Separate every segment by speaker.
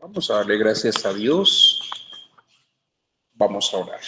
Speaker 1: Vamos a darle gracias a Dios. Vamos a orar.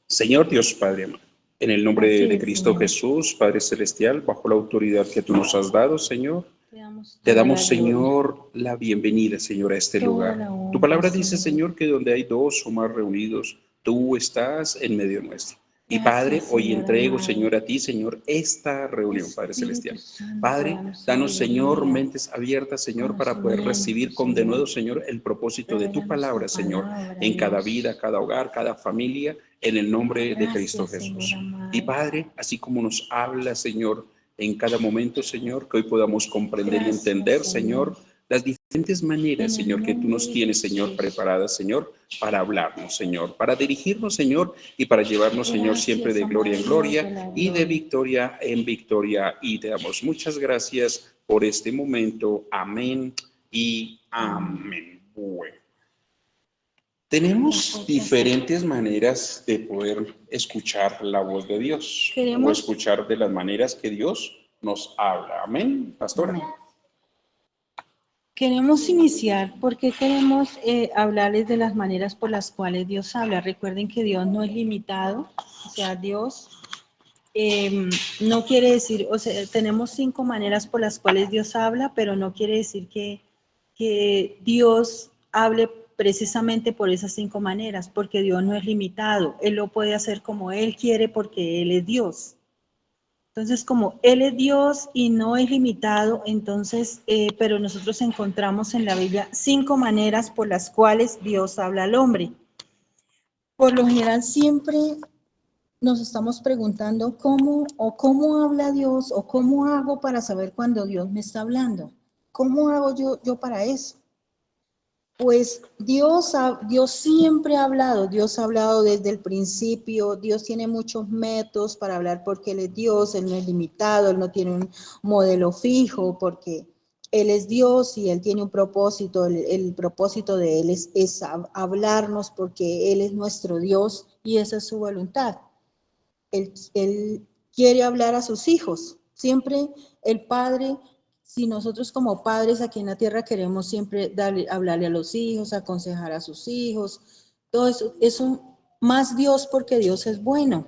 Speaker 1: Señor Dios Padre amado, en el nombre
Speaker 2: Así
Speaker 1: de
Speaker 2: es,
Speaker 1: Cristo
Speaker 2: Señor.
Speaker 1: Jesús, Padre Celestial, bajo la autoridad que tú nos has dado, Señor,
Speaker 2: Te damos
Speaker 1: te
Speaker 2: toda
Speaker 1: damos,
Speaker 2: la gloria,
Speaker 1: Señor, la bienvenida, Señor, a este
Speaker 2: toda
Speaker 1: lugar.
Speaker 2: la
Speaker 1: Tu
Speaker 2: honra,
Speaker 1: palabra dice,
Speaker 2: Señor.
Speaker 1: Señor, que donde hay dos o más reunidos, tú estás en medio nuestro. Y Padre,
Speaker 2: Gracias,
Speaker 1: hoy
Speaker 2: Señor
Speaker 1: entrego,
Speaker 2: amado.
Speaker 1: Señor, a ti, Señor, esta reunión, Padre
Speaker 2: Espíritu
Speaker 1: Celestial.
Speaker 2: Santo,
Speaker 1: Padre,
Speaker 2: danos
Speaker 1: danos, Señor,
Speaker 2: sabiduría,
Speaker 1: mentes abiertas, Señor, para poder
Speaker 2: conocimiento,
Speaker 1: recibir con denuedo,
Speaker 2: Señor.
Speaker 1: Señor, el propósito de tu
Speaker 2: Revélanos tu
Speaker 1: palabra, Señor,
Speaker 2: palabra,
Speaker 1: en cada
Speaker 2: Dios.
Speaker 1: vida, cada hogar, cada familia, en el nombre de Cristo
Speaker 2: Gracias, Señor
Speaker 1: Jesús. Y
Speaker 2: amado.
Speaker 1: Padre, así como nos habla, Señor, en cada momento, Señor, que hoy podamos comprender y
Speaker 2: Gracias,
Speaker 1: entender,
Speaker 2: Señor.
Speaker 1: Señor, las diferentes maneras,
Speaker 2: En el
Speaker 1: Señor, que tú
Speaker 2: nombre
Speaker 1: nos
Speaker 2: de
Speaker 1: tienes, Señor,
Speaker 2: Jesús.
Speaker 1: preparadas, Señor, para hablarnos, Señor, para dirigirnos, Señor, y para llevarnos, Señor, siempre
Speaker 2: Gracias,
Speaker 1: de gloria
Speaker 2: amado
Speaker 1: en
Speaker 2: Dios de
Speaker 1: gloria
Speaker 2: la
Speaker 1: y de
Speaker 2: gloria.
Speaker 1: victoria en victoria. Y te damos muchas gracias por este momento. Amén y
Speaker 2: Amén.
Speaker 1: amén. Bueno. Tenemos
Speaker 2: Nosotras
Speaker 1: diferentes maneras de poder escuchar la voz de Dios o
Speaker 2: queremos,
Speaker 1: escuchar de las maneras que Dios nos habla. Amén, pastora.
Speaker 2: amén. Queremos iniciar porque queremos hablarles de las maneras por las cuales Dios habla. Recuerden que Dios no es limitado, o sea, Dios no quiere decir, o sea, tenemos 5 maneras por las cuales Dios habla, pero no quiere decir que Dios hable precisamente por esas 5 maneras, porque Dios no es limitado. Él lo puede hacer como Él quiere porque Él es Dios. Entonces, como Él es Dios y no es limitado, entonces, pero nosotros encontramos en la Biblia 5 maneras por las cuales Dios habla al hombre. Por lo general, siempre nos estamos preguntando cómo habla Dios o cómo hago para saber cuando Dios me está hablando. ¿Cómo hago yo para eso? Pues Dios siempre ha hablado, Dios ha hablado desde el principio, Dios tiene muchos métodos para hablar porque Él es Dios, Él no es limitado, Él no tiene un modelo fijo porque Él es Dios y Él tiene un propósito, el propósito de Él es hablarnos porque Él es nuestro Dios y esa es su voluntad. Él quiere hablar a sus hijos. Siempre el Padre, si nosotros como padres aquí en la tierra queremos siempre hablarle a los hijos, aconsejar a sus hijos, todo eso más Dios porque Dios es bueno.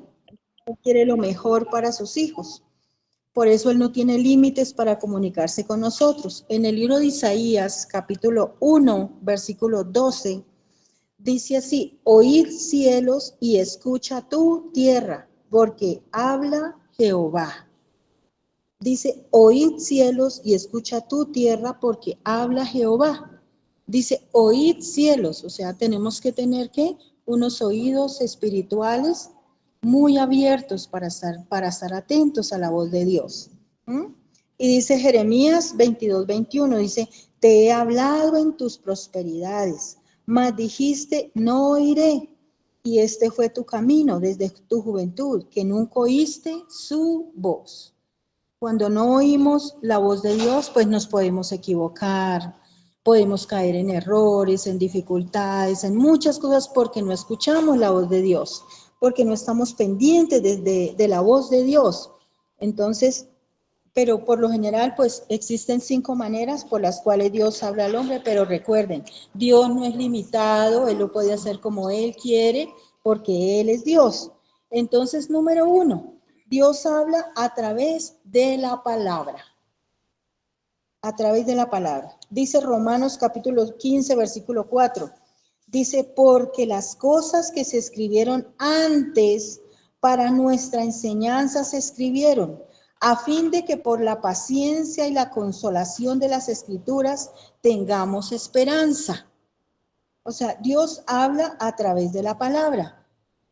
Speaker 2: Él quiere lo mejor para sus hijos. Por eso Él no tiene límites para comunicarse con nosotros. En el libro de Isaías, capítulo 1, versículo 12, dice así: oíd cielos y escucha tu tierra, porque habla Jehová. Dice, oíd cielos y escucha tu tierra, porque habla Jehová. Dice, oíd cielos, o sea, tenemos que tener ¿qué? Unos oídos espirituales muy abiertos para estar atentos a la voz de Dios. Y dice Jeremías 22:21, dice, te he hablado en tus prosperidades, mas dijiste, no oiré. Y este fue tu camino desde tu juventud, que nunca oíste su voz. Cuando no oímos la voz de Dios, pues nos podemos equivocar, podemos caer en errores, en dificultades, en muchas cosas porque no escuchamos la voz de Dios, porque no estamos pendientes de la voz de Dios. Entonces, pero por lo general, pues existen 5 maneras por las cuales Dios habla al hombre, pero recuerden, Dios no es limitado, Él lo puede hacer como Él quiere, porque Él es Dios. Entonces, número 1, Dios habla a través de la palabra. A través de la palabra. Dice Romanos capítulo 15, versículo 4. Dice, porque las cosas que se escribieron antes para nuestra enseñanza se escribieron, a fin de que por la paciencia y la consolación de las escrituras tengamos esperanza. O sea, Dios habla a través de la palabra.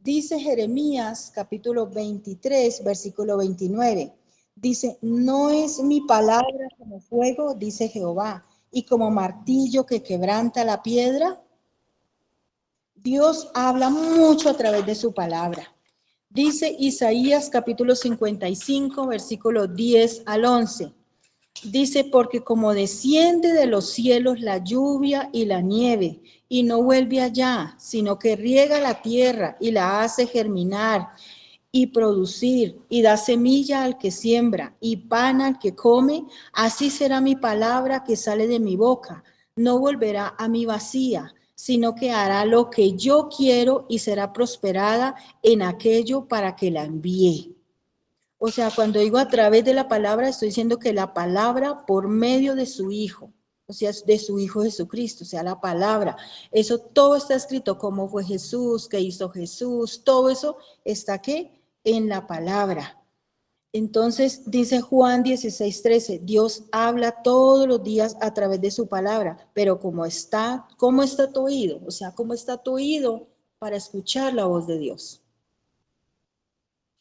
Speaker 2: Dice Jeremías capítulo 23, versículo 29. Dice, no es mi palabra como fuego, dice Jehová, y como martillo que quebranta la piedra. Dios habla mucho a través de su palabra. Dice Isaías capítulo 55, versículo 10 al 11. Dice, porque como desciende de los cielos la lluvia y la nieve, y no vuelve allá, sino que riega la tierra y la hace germinar y producir, y da semilla al que siembra, y pan al que come, así será mi palabra que sale de mi boca. no volverá a mí vacía, sino que hará lo que yo quiero y será prosperada en aquello para que la envíe. O sea, cuando digo a través de la palabra, estoy diciendo que la palabra por medio de su Hijo, o sea, de su Hijo Jesucristo, o sea, la palabra. Eso todo está escrito, cómo fue Jesús, qué hizo Jesús, todo eso está aquí en la palabra. Entonces, dice Juan 16:13, Dios habla todos los días a través de su palabra, pero ¿cómo está tu oído? O sea, ¿cómo está tu oído para escuchar la voz de Dios?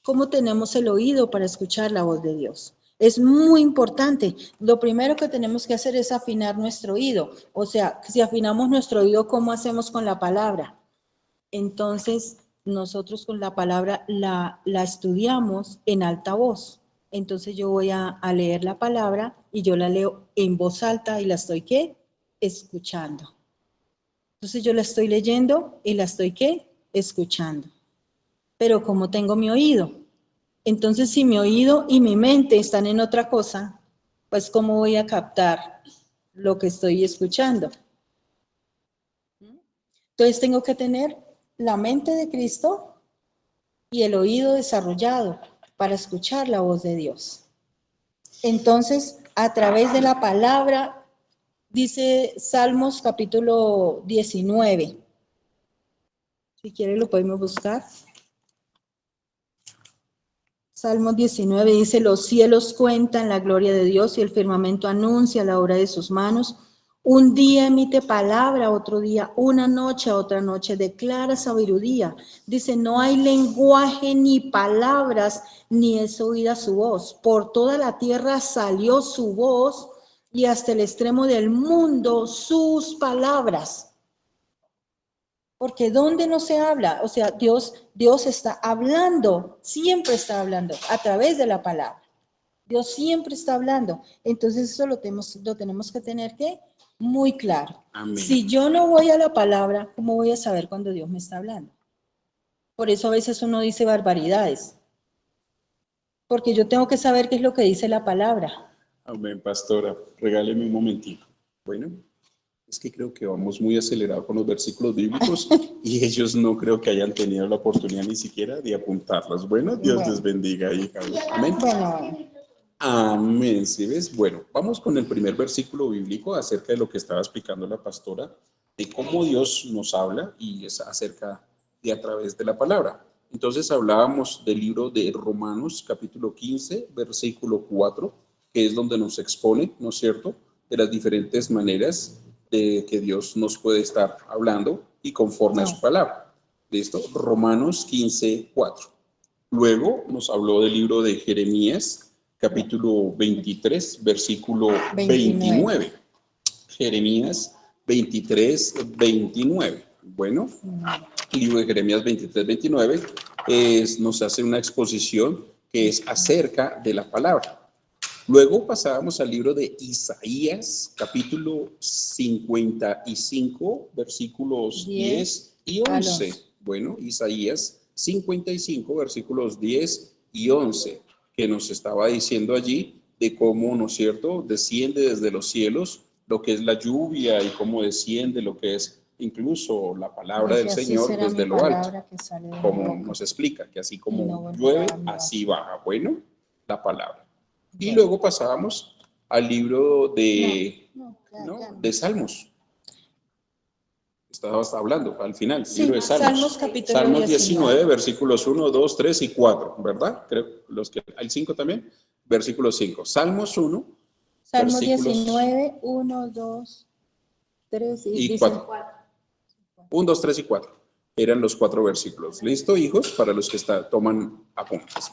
Speaker 2: ¿Cómo tenemos el oído para escuchar la voz de Dios? Es muy importante. Lo primero que tenemos que hacer es afinar nuestro oído. O sea, si afinamos nuestro oído, ¿cómo hacemos con la palabra? Entonces, nosotros con la palabra la estudiamos en alta voz. Entonces yo voy a leer la palabra y yo la leo en voz alta y la estoy, ¿qué? Escuchando. Entonces yo la estoy leyendo y la estoy, ¿qué? Escuchando. Pero como tengo mi oído, entonces si mi oído y mi mente están en otra cosa, pues ¿cómo voy a captar lo que estoy escuchando? Entonces tengo que tener la mente de Cristo y el oído desarrollado para escuchar la voz de Dios. Entonces, a través de la palabra, dice Salmos capítulo 19. Si quiere lo podemos buscar. Salmos 19 dice, los cielos cuentan la gloria de Dios y el firmamento anuncia la obra de sus manos. Un día emite palabra, otro día, una noche, otra noche, declara sabiduría. Dice, no hay lenguaje ni palabras, ni es oída su voz. Por toda la tierra salió su voz y hasta el extremo del mundo sus palabras. Porque ¿dónde no se habla? O sea, Dios está hablando, siempre está hablando, a través de la palabra. Dios siempre está hablando. Entonces eso lo tenemos que tener que muy claro.
Speaker 1: Amén.
Speaker 2: Si yo no voy a la palabra, ¿cómo voy a saber cuando Dios me está hablando? Por eso a veces uno dice barbaridades. Porque yo tengo que saber qué es lo que dice la palabra.
Speaker 1: Amén, pastora. Regáleme un momentito. Bueno, es que creo que vamos muy acelerados con los versículos bíblicos y ellos no creo que hayan tenido la oportunidad ni siquiera de apuntarlas. Bueno, Dios les bendiga, hija. Amén.
Speaker 2: Bueno,
Speaker 1: Amén. ¿Sí ves? Bueno, vamos con el primer versículo bíblico acerca de lo que estaba explicando la pastora, de cómo Dios nos habla y es acerca de a través de la palabra. Entonces hablábamos del libro de Romanos, capítulo 15, versículo 4, que es donde nos expone, ¿no es cierto?, de las diferentes maneras de que Dios nos puede estar hablando y conforme a su palabra. ¿Listo? Romanos 15, 4. Luego nos habló del libro de Jeremías, capítulo 23, versículo 29. Jeremías 23, 29. Bueno, el libro de Jeremías 23, 29 nos hace una exposición que es acerca de la palabra. Luego pasábamos al libro de Isaías, capítulo 55, versículos 10 y 11. Bueno, Isaías 55, versículos 10 y 11, que nos estaba diciendo allí de cómo, ¿no es cierto?, desciende desde los cielos lo que es la lluvia y cómo desciende lo que es incluso la palabra del Señor desde lo alto, como nos explica, que así como llueve, así baja. Bueno, la palabra. Y luego pasábamos al libro de, de Salmos. Estabas hablando al final,
Speaker 2: sí,
Speaker 1: libro de
Speaker 2: Salmos,
Speaker 1: Salmos 19, versículos 1, 2, 3 y 4, ¿verdad? Creo los que hay 5 también, versículo 5. Salmos 1,
Speaker 2: Salmos 19, 1, 2, 3
Speaker 1: y 4. 1, 2, 3 y 4. Eran los 4 versículos. ¿Listo, hijos? Para los que toman apuntes.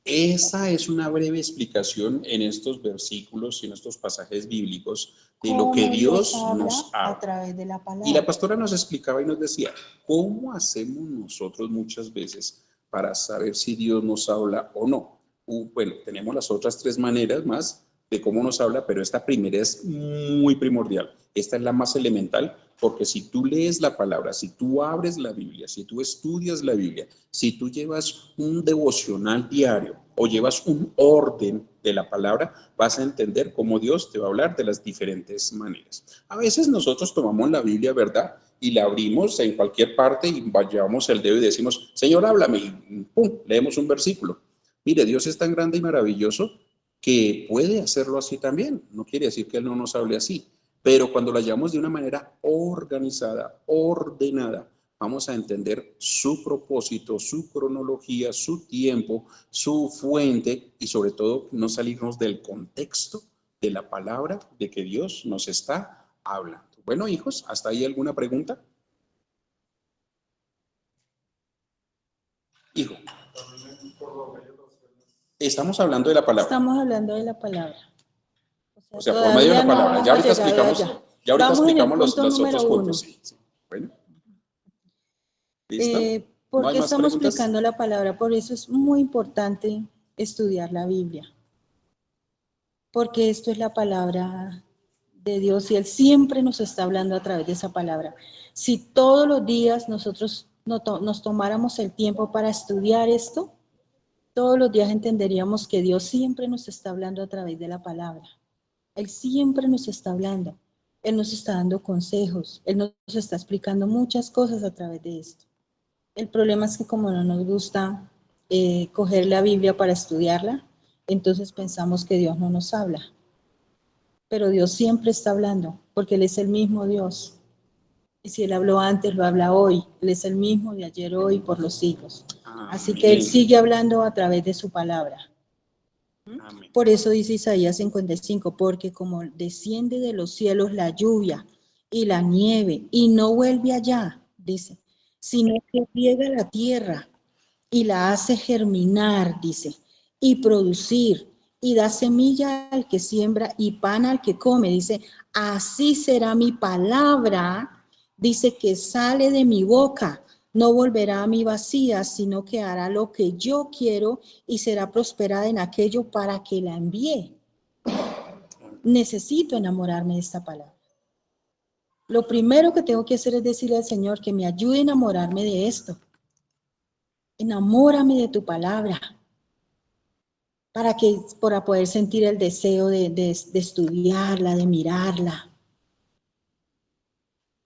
Speaker 1: Esa es una breve explicación en estos versículos y en estos pasajes bíblicos de lo que Dios nos habla
Speaker 2: a través de la palabra.
Speaker 1: Y la pastora nos explicaba y nos decía, ¿cómo hacemos nosotros muchas veces para saber si Dios nos habla o no? Bueno, tenemos las otras 3 maneras más de cómo nos habla, pero esta primera es muy primordial. Esta es la más elemental, porque si tú lees la palabra, si tú abres la Biblia, si tú estudias la Biblia, si tú llevas un devocional diario, o llevas un orden de la palabra, vas a entender cómo Dios te va a hablar de las diferentes maneras. A veces nosotros tomamos la Biblia, ¿verdad? Y la abrimos en cualquier parte y llevamos el dedo y decimos, Señor, háblame, y pum, leemos un versículo. Mire, Dios es tan grande y maravilloso que puede hacerlo así también. No quiere decir que Él no nos hable así, pero cuando la llevamos de una manera organizada, ordenada, vamos a entender su propósito, su cronología, su tiempo, su fuente y sobre todo no salirnos del contexto de la palabra de que Dios nos está hablando. Bueno, hijos, ¿hasta ahí alguna pregunta? Hijo. Estamos hablando de la palabra.
Speaker 2: Estamos hablando de la palabra.
Speaker 1: O sea, por medio de la palabra. Ya ahorita explicamos,
Speaker 2: Vamos en el
Speaker 1: los
Speaker 2: punto
Speaker 1: otros
Speaker 2: número
Speaker 1: puntos.
Speaker 2: 1.
Speaker 1: Sí. Bueno, ¿listo? ¿No
Speaker 2: ¿Por
Speaker 1: hay
Speaker 2: qué
Speaker 1: más
Speaker 2: estamos
Speaker 1: preguntas?
Speaker 2: explicando la palabra? Por eso es muy importante estudiar la Biblia. Porque esto es la palabra de Dios y Él siempre nos está hablando a través de esa palabra. Si todos los días nosotros nos tomáramos el tiempo para estudiar esto, todos los días entenderíamos que Dios siempre nos está hablando a través de la palabra. Él siempre nos está hablando. Él nos está dando consejos. Él nos está explicando muchas cosas a través de esto. El problema es que como no nos gusta coger la Biblia para estudiarla, entonces pensamos que Dios no nos habla. Pero Dios siempre está hablando, porque Él es el mismo Dios. Y si Él habló antes, lo habla hoy. Él es el mismo de ayer, hoy, por los siglos. Así que Él sigue hablando a través de su palabra. Amén. Por eso dice Isaías 55, porque como desciende de los cielos la lluvia y la nieve, y no vuelve allá, dice, sino que riega la tierra y la hace germinar, dice, y producir, y da semilla al que siembra y pan al que come, dice, así será mi palabra, dice, que sale de mi boca, no volverá a mí vacía, sino que hará lo que yo quiero y será prosperada en aquello para que la envíe. Necesito enamorarme de esta palabra. Lo primero que tengo que hacer es decirle al Señor que me ayude a enamorarme de esto. Enamórame de tu palabra. Para poder sentir el deseo de estudiarla, de mirarla.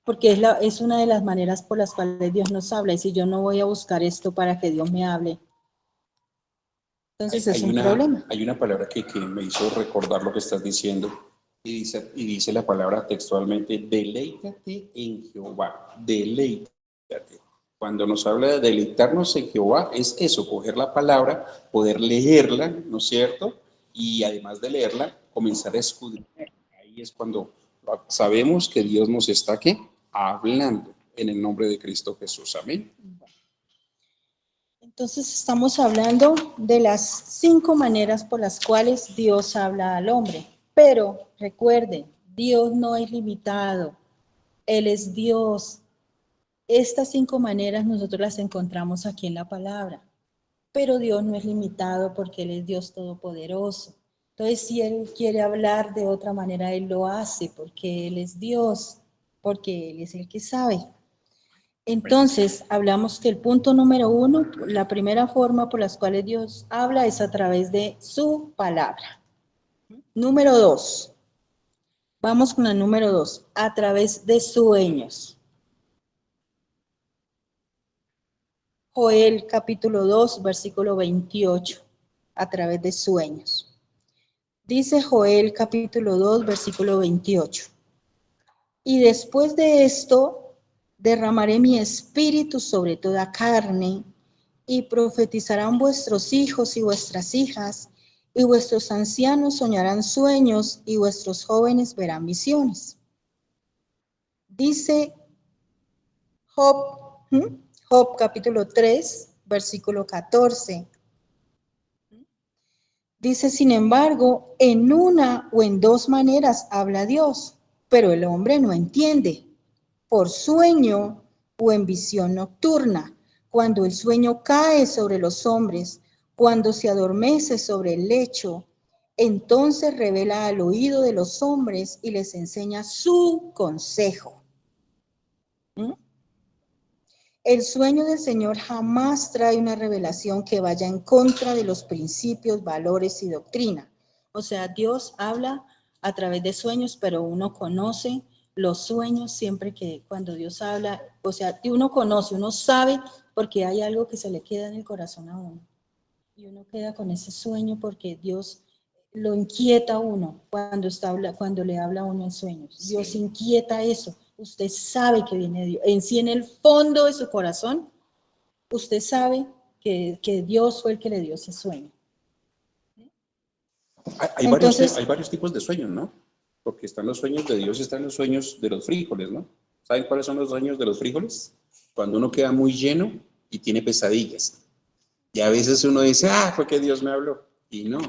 Speaker 2: Porque es una de las maneras por las cuales Dios nos habla. Y si yo no voy a buscar esto para que Dios me hable, entonces es un problema.
Speaker 1: Hay una palabra que me hizo recordar lo que estás diciendo. Y dice la palabra textualmente, deleítate en Jehová. Deleítate. Cuando nos habla de deleitarnos en Jehová, es eso, coger la palabra, poder leerla, ¿no es cierto? Y además de leerla, comenzar a escudriñar. Ahí es cuando sabemos que Dios nos está, ¿qué? Hablando en el nombre de Cristo Jesús. Amén.
Speaker 2: Entonces estamos hablando de las 5 maneras por las cuales Dios habla al hombre. Pero recuerden, Dios no es limitado. Él es Dios. Estas 5 maneras nosotros las encontramos aquí en la palabra. Pero Dios no es limitado porque Él es Dios todopoderoso. Entonces, si Él quiere hablar de otra manera, Él lo hace porque Él es Dios, porque Él es el que sabe. Entonces, hablamos que el punto número 1, la primera forma por las cuales Dios habla es a través de su palabra. Número 2, vamos con el número 2, a través de sueños. Joel capítulo 2, versículo 28, a través de sueños. Dice Joel capítulo 2, versículo 28. Y después de esto, derramaré mi espíritu sobre toda carne, y profetizarán vuestros hijos y vuestras hijas, y vuestros ancianos soñarán sueños, y vuestros jóvenes verán visiones. Dice Job capítulo 3, versículo 14. Dice, sin embargo, en una o en 2 maneras habla Dios, pero el hombre no entiende. Por sueño o en visión nocturna, cuando el sueño cae sobre los hombres, cuando se adormece sobre el lecho, entonces revela al oído de los hombres y les enseña su consejo. El sueño del Señor jamás trae una revelación que vaya en contra de los principios, valores y doctrina. O sea, Dios habla a través de sueños, pero uno conoce los sueños siempre que cuando Dios habla, o sea, uno conoce, uno sabe porque hay algo que se le queda en el corazón a uno. Y uno queda con ese sueño porque Dios lo inquieta a uno cuando le habla a uno en sueños. Sí. Dios inquieta eso. Usted sabe que viene Dios. En sí, en el fondo de su corazón, usted sabe que Dios fue el que le dio ese sueño.
Speaker 1: Hay varios tipos de sueños, ¿no? Porque están los sueños de Dios y están los sueños de los frijoles, ¿no? ¿Saben cuáles son los sueños de los frijoles? Cuando uno queda muy lleno y tiene pesadillas. Y a veces uno dice, fue que Dios me habló. Y no,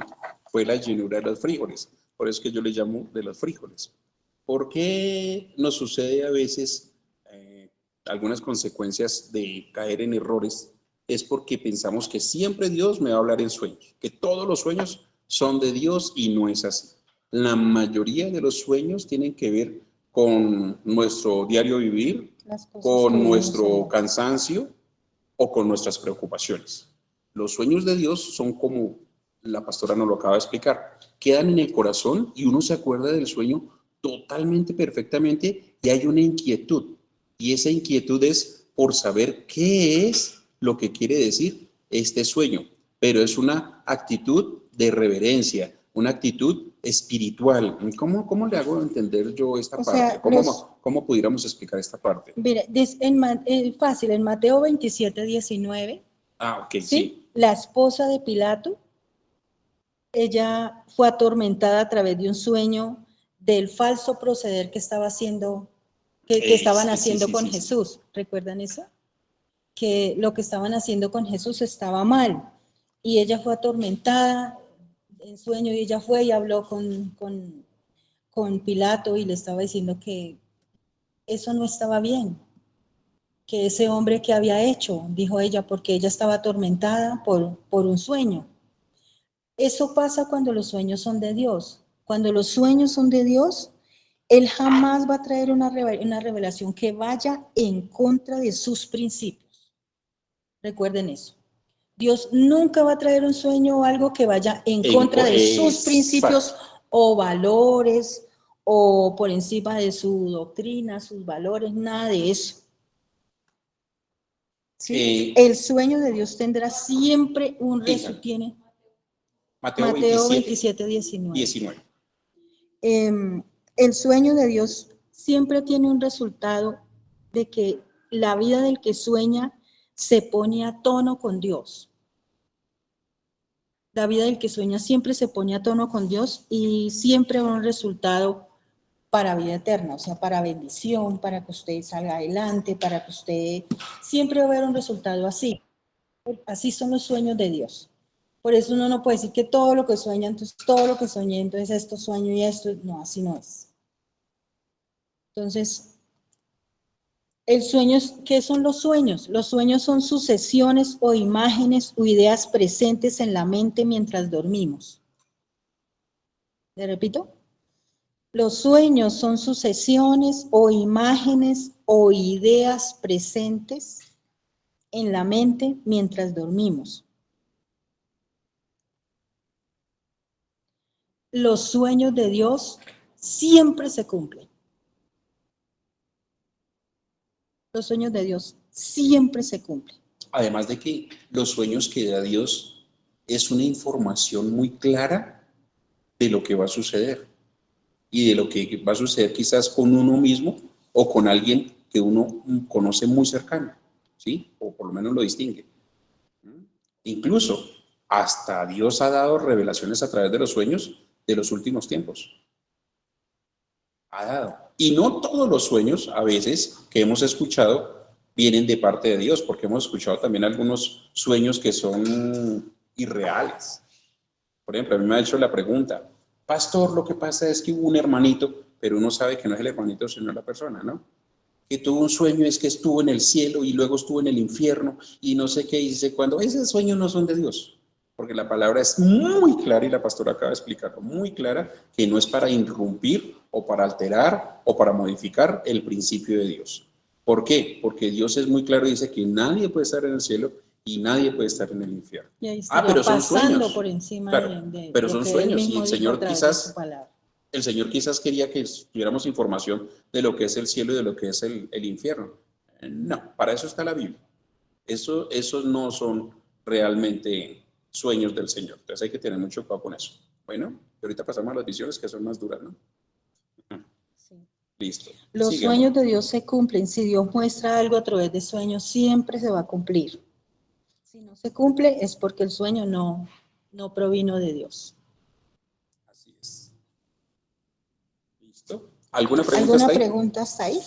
Speaker 1: fue la llenura de los frijoles. Por eso es que yo le llamo de los frijoles. ¿Por qué nos sucede a veces algunas consecuencias de caer en errores? Es porque pensamos que siempre Dios me va a hablar en sueños, que todos los sueños son de Dios y no es así. La mayoría de los sueños tienen que ver con nuestro diario vivir, con nuestro cansancio o con nuestras preocupaciones. Los sueños de Dios son como la pastora nos lo acaba de explicar, quedan en el corazón y uno se acuerda del sueño totalmente, perfectamente, y hay una inquietud. Y esa inquietud es por saber qué es lo que quiere decir este sueño, pero es una actitud de reverencia, una actitud espiritual. ¿Cómo le hago entender yo esta parte? ¿Cómo pudiéramos explicar esta parte?
Speaker 2: Mire, fácil, en Mateo 27:19.
Speaker 1: Ok, sí.
Speaker 2: La esposa de Pilato, ella fue atormentada a través de un sueño del falso proceder que estaba haciendo, que estaban haciendo con Jesús. ¿Recuerdan eso? Que lo que estaban haciendo con Jesús estaba mal. Y ella fue atormentada en sueño y ella fue y habló con Pilato y le estaba diciendo que eso no estaba bien, que ese hombre que había hecho, dijo ella, porque ella estaba atormentada por un sueño. Eso pasa cuando los sueños son de Dios. Cuando los sueños son de Dios, Él jamás va a traer una revelación que vaya en contra de sus principios. Recuerden eso. Dios nunca va a traer un sueño o algo que vaya en contra de sus principios o valores o por encima de su doctrina, sus valores, nada de eso. ¿Sí? El sueño de Dios tendrá siempre un resultado. Mateo 27:19. El sueño de Dios siempre tiene un resultado de que la vida del que sueña se pone a tono con Dios. La vida del que sueña siempre se pone a tono con Dios y siempre va un resultado para vida eterna, o sea, para bendición, para que usted salga adelante, para que usted siempre va a haber un resultado así. Así son los sueños de Dios. Por eso uno no puede decir que todo lo que sueña, entonces todo lo que soñé, entonces esto sueño y esto, no, así no es. Entonces, ¿qué son los sueños? Los sueños son sucesiones o imágenes o ideas presentes en la mente mientras dormimos. ¿Le repito? Los sueños son sucesiones o imágenes o ideas presentes en la mente mientras dormimos. Los sueños de Dios siempre se cumplen. Los sueños de Dios siempre se cumplen.
Speaker 1: Además de que los sueños que da Dios es una información muy clara de lo que va a suceder y de lo que va a suceder quizás con uno mismo o con alguien que uno conoce muy cercano, ¿sí? O por lo menos lo distingue. Incluso hasta Dios ha dado revelaciones a través de los sueños de los últimos tiempos. Ha dado. Y no todos los sueños, a veces, que hemos escuchado, vienen de parte de Dios, porque hemos escuchado también algunos sueños que son irreales. Por ejemplo, a mí me ha hecho la pregunta, pastor, lo que pasa es que hubo un hermanito, pero uno sabe que no es el hermanito, sino la persona, ¿no? Que tuvo un sueño, es que estuvo en el cielo y luego estuvo en el infierno y no sé qué dice, cuando esos sueños no son de Dios, porque la palabra es muy clara y la pastora acaba de explicarlo, muy clara, que no es para irrumpir o para alterar o para modificar el principio de Dios. ¿Por qué? Porque Dios es muy claro y dice que nadie puede estar en el cielo y nadie puede estar en el infierno.
Speaker 2: Y ahí estaría
Speaker 1: Pero son
Speaker 2: pasando
Speaker 1: sueños.
Speaker 2: por encima
Speaker 1: Claro,
Speaker 2: de
Speaker 1: pero
Speaker 2: lo
Speaker 1: son
Speaker 2: que él
Speaker 1: sueños y
Speaker 2: mismo dijo a través de su palabra.
Speaker 1: el Señor quizás quería que tuviéramos información de lo que es el cielo y de lo que es el infierno. No, para eso está la Biblia. Esos no son realmente sueños del Señor. Entonces hay que tener mucho cuidado con eso. Bueno, y ahorita pasamos a las visiones que son más duras, ¿no?
Speaker 2: Sí.
Speaker 1: Listo.
Speaker 2: Los
Speaker 1: Sigamos.
Speaker 2: sueños de Dios se cumplen. Si Dios muestra algo a través de sueños, siempre se va a cumplir. Si no se cumple, es porque el sueño no provino de Dios.
Speaker 1: Así es. ¿Listo? ¿Alguna pregunta
Speaker 2: ¿Alguna
Speaker 1: hasta ahí?
Speaker 2: pregunta hasta ahí?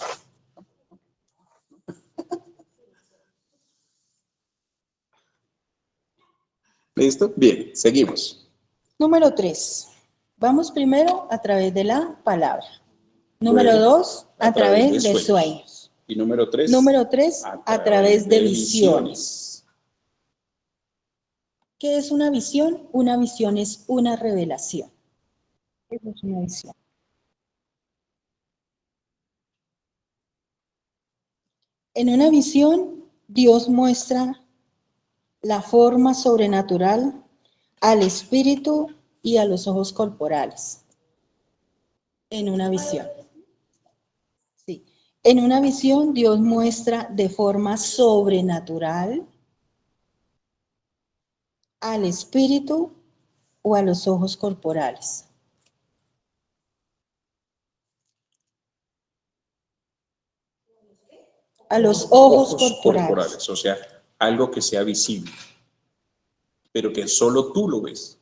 Speaker 1: ¿Listo? Bien, seguimos.
Speaker 2: Número 3. Vamos primero a través de la palabra. Número
Speaker 1: Luego,
Speaker 2: 2, a través de
Speaker 1: sueños.
Speaker 2: sueños.
Speaker 1: Y número 3,
Speaker 2: Número 3, a través de visiones. ¿Qué es una visión? Una visión es una revelación. Eso es una visión. En una visión, Dios muestra la forma sobrenatural al espíritu y a los ojos corporales. En una visión. Sí. En una visión, Dios muestra de forma sobrenatural al espíritu o a los ojos corporales. A los ojos corporales.
Speaker 1: O sea, algo que sea visible, pero que solo tú lo ves.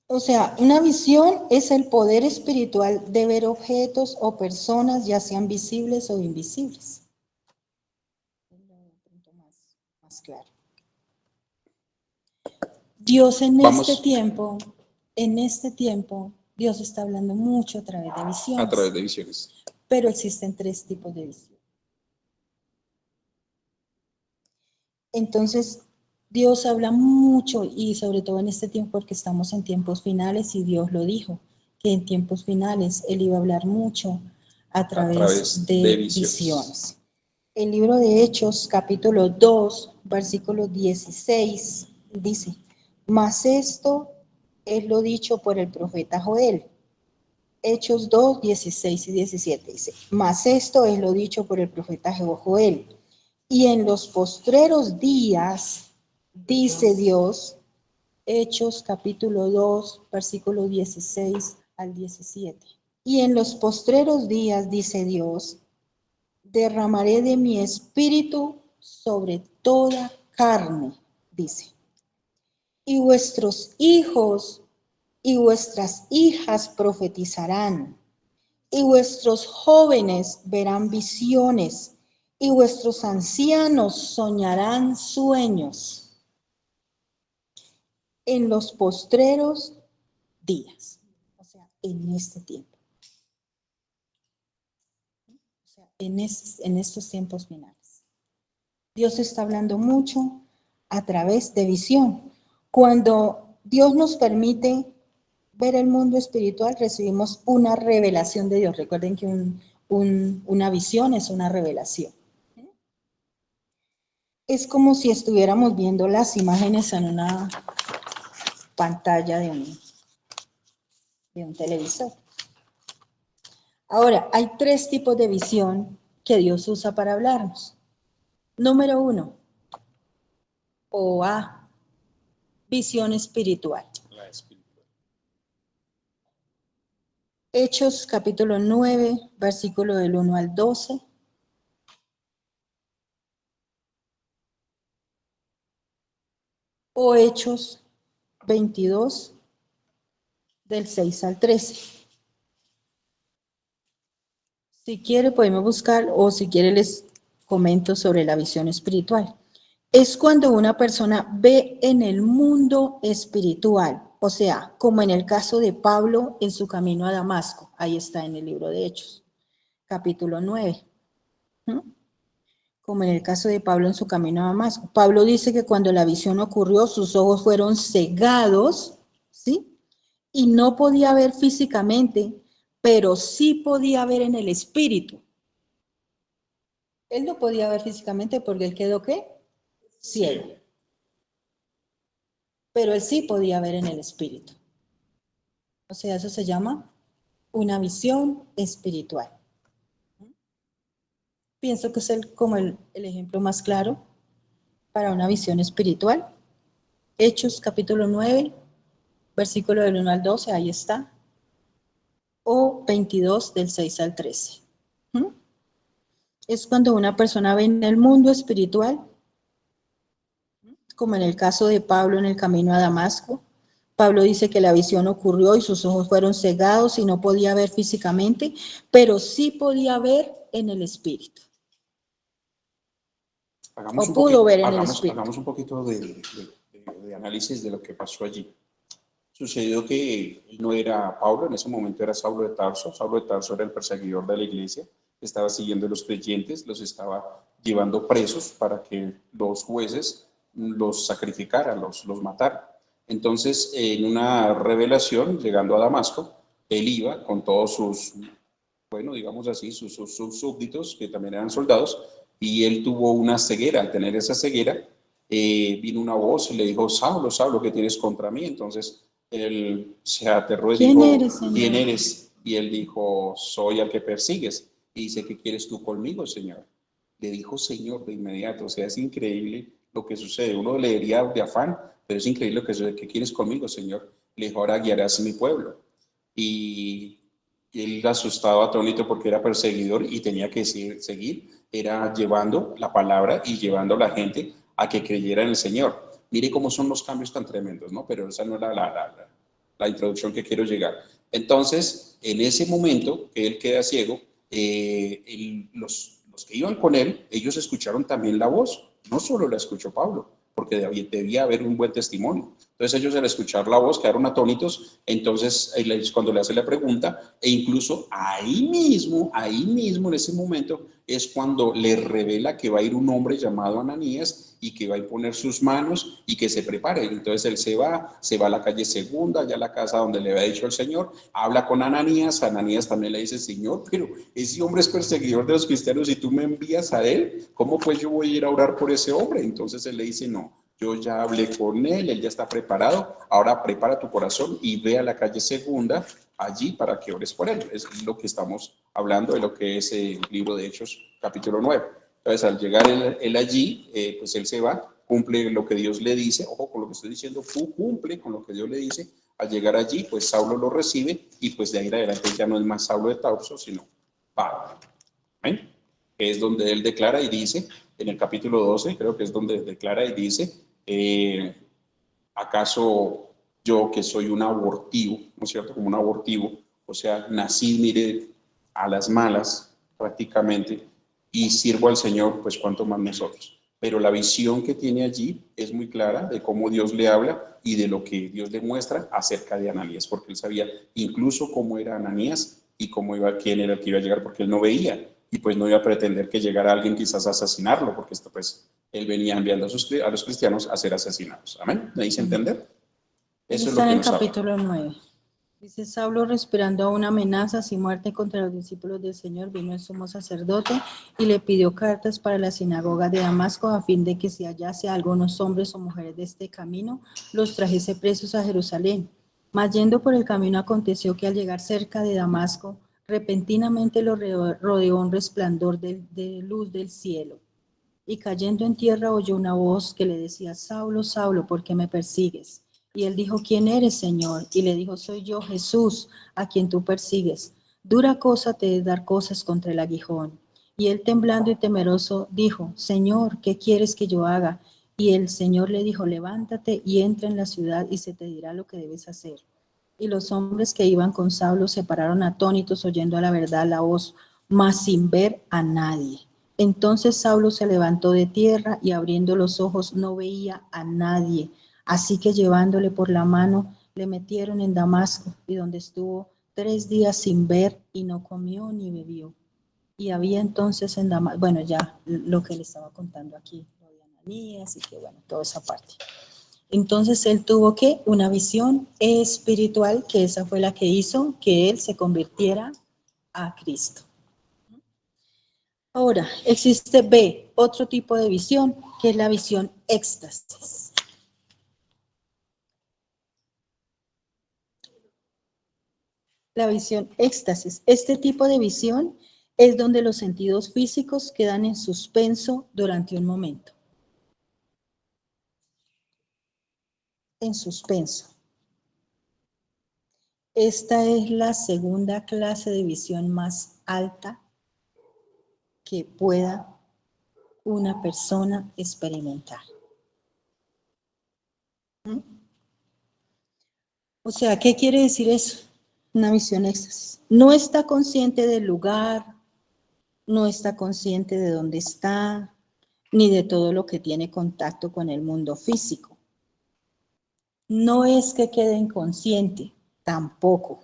Speaker 2: O sea, una visión es el poder espiritual de ver objetos o personas, ya sean visibles o invisibles. Más claro. Dios en este tiempo, Dios está hablando mucho a través de visiones.
Speaker 1: A través de visiones.
Speaker 2: Pero existen 3 tipos de visión. Entonces, Dios habla mucho y sobre todo en este tiempo porque estamos en tiempos finales y Dios lo dijo, que en tiempos finales Él iba a hablar mucho a través de visiones. El libro de Hechos, capítulo 2, versículo 16, dice, mas esto es lo dicho por el profeta Joel. Hechos 2, 16 y 17 dice, mas esto es lo dicho por el profeta Joel. Y en los postreros días, dice Dios, Hechos capítulo 2, versículo 16 al 17. Y en los postreros días, dice Dios, derramaré de mi espíritu sobre toda carne, dice. Y vuestros hijos y vuestras hijas profetizarán, y vuestros jóvenes verán visiones, y vuestros ancianos soñarán sueños en los postreros días, o sea, en este tiempo. O sea, en estos tiempos finales. Dios está hablando mucho a través de visión. Cuando Dios nos permite ver el mundo espiritual, recibimos una revelación de Dios. Recuerden que una visión es una revelación. Es como si estuviéramos viendo las imágenes en una pantalla de un televisor. Ahora, hay 3 tipos de visión que Dios usa para hablarnos. Número 1, o A, visión espiritual. Hechos capítulo 9, versículo del 1 al 12. O Hechos 22, del 6 al 13. Si quiere podemos buscar o si quiere les comento sobre la visión espiritual. Es cuando una persona ve en el mundo espiritual, o sea, como en el caso de Pablo en su camino a Damasco, ahí está en el libro de Hechos, capítulo 9. Como en el caso de Pablo en su camino a Damasco. Pablo dice que cuando la visión ocurrió, sus ojos fueron cegados, ¿sí? Y no podía ver físicamente, pero sí podía ver en el espíritu. Él no podía ver físicamente porque él quedó, ¿qué? Ciego. Pero él sí podía ver en el espíritu. O sea, eso se llama una visión espiritual. Pienso que es como el ejemplo más claro para una visión espiritual. Hechos capítulo 9, versículo del 1 al 12, ahí está. O 22 del 6 al 13. Es cuando una persona ve en el mundo espiritual, como en el caso de Pablo en el camino a Damasco. Pablo dice que la visión ocurrió y sus ojos fueron cegados y no podía ver físicamente, pero sí podía ver en el espíritu.
Speaker 1: Hagamos un poquito de análisis de lo que pasó allí. Sucedió que no era Pablo, en ese momento era Saulo de Tarso. Saulo de Tarso era el perseguidor de la iglesia, estaba siguiendo a los creyentes, los estaba llevando presos para que los jueces los sacrificaran, los mataran. Entonces, en una revelación, llegando a Damasco, él iba con todos sus, bueno, digamos así, sus súbditos, que también eran soldados, y él tuvo una ceguera. Al tener esa ceguera, vino una voz y le dijo, Saulo, Saulo, ¿qué tienes contra mí? Entonces, él se aterró y dijo, ¿quién eres? Y él dijo, soy al que persigues. Y dice, ¿qué quieres tú conmigo, Señor? Le dijo Señor de inmediato. O sea, es increíble lo que sucede. Uno leería de afán, pero es increíble lo que sucede. ¿Qué quieres conmigo, Señor? Le dijo, ahora guiarás mi pueblo. Y él asustado, atónito, porque era perseguidor y tenía que seguir, era llevando la palabra y llevando a la gente a que creyera en el Señor. Mire cómo son los cambios tan tremendos, ¿no? Pero esa no es la introducción que quiero llegar. Entonces, en ese momento que él queda ciego, los que iban con él, ellos escucharon también la voz, no solo la escuchó Pablo, porque debía haber un buen testimonio. Entonces ellos al escuchar la voz quedaron atónitos, entonces cuando le hace la pregunta, e incluso ahí mismo, en ese momento, es cuando le revela que va a ir un hombre llamado Ananías y que va a imponer sus manos y que se prepare. Entonces él se va a la calle Segunda, ya a la casa donde le había dicho el Señor, habla con Ananías también le dice, Señor, pero ese hombre es perseguidor de los cristianos y tú me envías a él, ¿cómo pues yo voy a ir a orar por ese hombre? Entonces él le dice, no, yo ya hablé con él ya está preparado, ahora prepara tu corazón y ve a la calle Segunda allí para que ores por él. Es lo que estamos hablando de lo que es el libro de Hechos, capítulo 9. Entonces, al llegar él allí, pues él se va, cumple lo que Dios le dice, ojo con lo que estoy diciendo, cumple con lo que Dios le dice. Al llegar allí, pues Saulo lo recibe y pues de ahí en adelante ya no es más Saulo de Tarso, sino Pablo. ¿Ven? Es donde él declara y dice, en el capítulo 12, creo que es donde declara y dice, ¿acaso yo que soy un abortivo, ¿no es cierto? Como un abortivo, o sea, nací, mire, a las malas prácticamente, y sirvo al Señor, pues cuánto más nosotros. Pero la visión que tiene allí es muy clara de cómo Dios le habla y de lo que Dios le muestra acerca de Ananías, porque él sabía incluso cómo era Ananías y quién era el que iba a llegar, porque él no veía, y pues no iba a pretender que llegara alguien quizás a asesinarlo, porque esto pues él venía enviando a los cristianos a ser asesinados. ¿Amén? ¿Me dice entender?
Speaker 2: Eso es lo que nos habla. Capítulo 9. Dice, Saulo, respirando aún amenazas y muerte contra los discípulos del Señor, vino el sumo sacerdote y le pidió cartas para la sinagoga de Damasco a fin de que si hallase a algunos hombres o mujeres de este camino, los trajese presos a Jerusalén. Mas yendo por el camino aconteció que al llegar cerca de Damasco, repentinamente lo rodeó un resplandor de luz del cielo. Y cayendo en tierra oyó una voz que le decía, Saulo, Saulo, ¿por qué me persigues? Y él dijo, ¿quién eres, Señor? Y le dijo, soy yo, Jesús, a quien tú persigues. Dura cosa te es dar cosas contra el aguijón. Y él temblando y temeroso dijo, Señor, ¿qué quieres que yo haga? Y el Señor le dijo, levántate y entra en la ciudad y se te dirá lo que debes hacer. Y los hombres que iban con Saulo se pararon atónitos oyendo a la verdad la voz, mas sin ver a nadie. Entonces Saulo se levantó de tierra y abriendo los ojos no veía a nadie. Así que llevándole por la mano le metieron en Damasco y donde estuvo 3 días sin ver y no comió ni bebió. Y había entonces en Damasco, bueno, ya lo que le estaba contando aquí, lo de Ananías y que bueno, toda esa parte. Entonces él tuvo que una visión espiritual, que esa fue la que hizo que él se convirtiera a Cristo. Ahora, existe B, otro tipo de visión, que es la visión éxtasis. La visión éxtasis. Este tipo de visión es donde los sentidos físicos quedan en suspenso durante un momento. En suspenso. Esta es la segunda clase de visión más alta que pueda una persona experimentar. ¿Mm? O sea, ¿qué quiere decir eso? Una visión éxtasis. No está consciente del lugar, no está consciente de dónde está, ni de todo lo que tiene contacto con el mundo físico. No es que quede inconsciente, tampoco,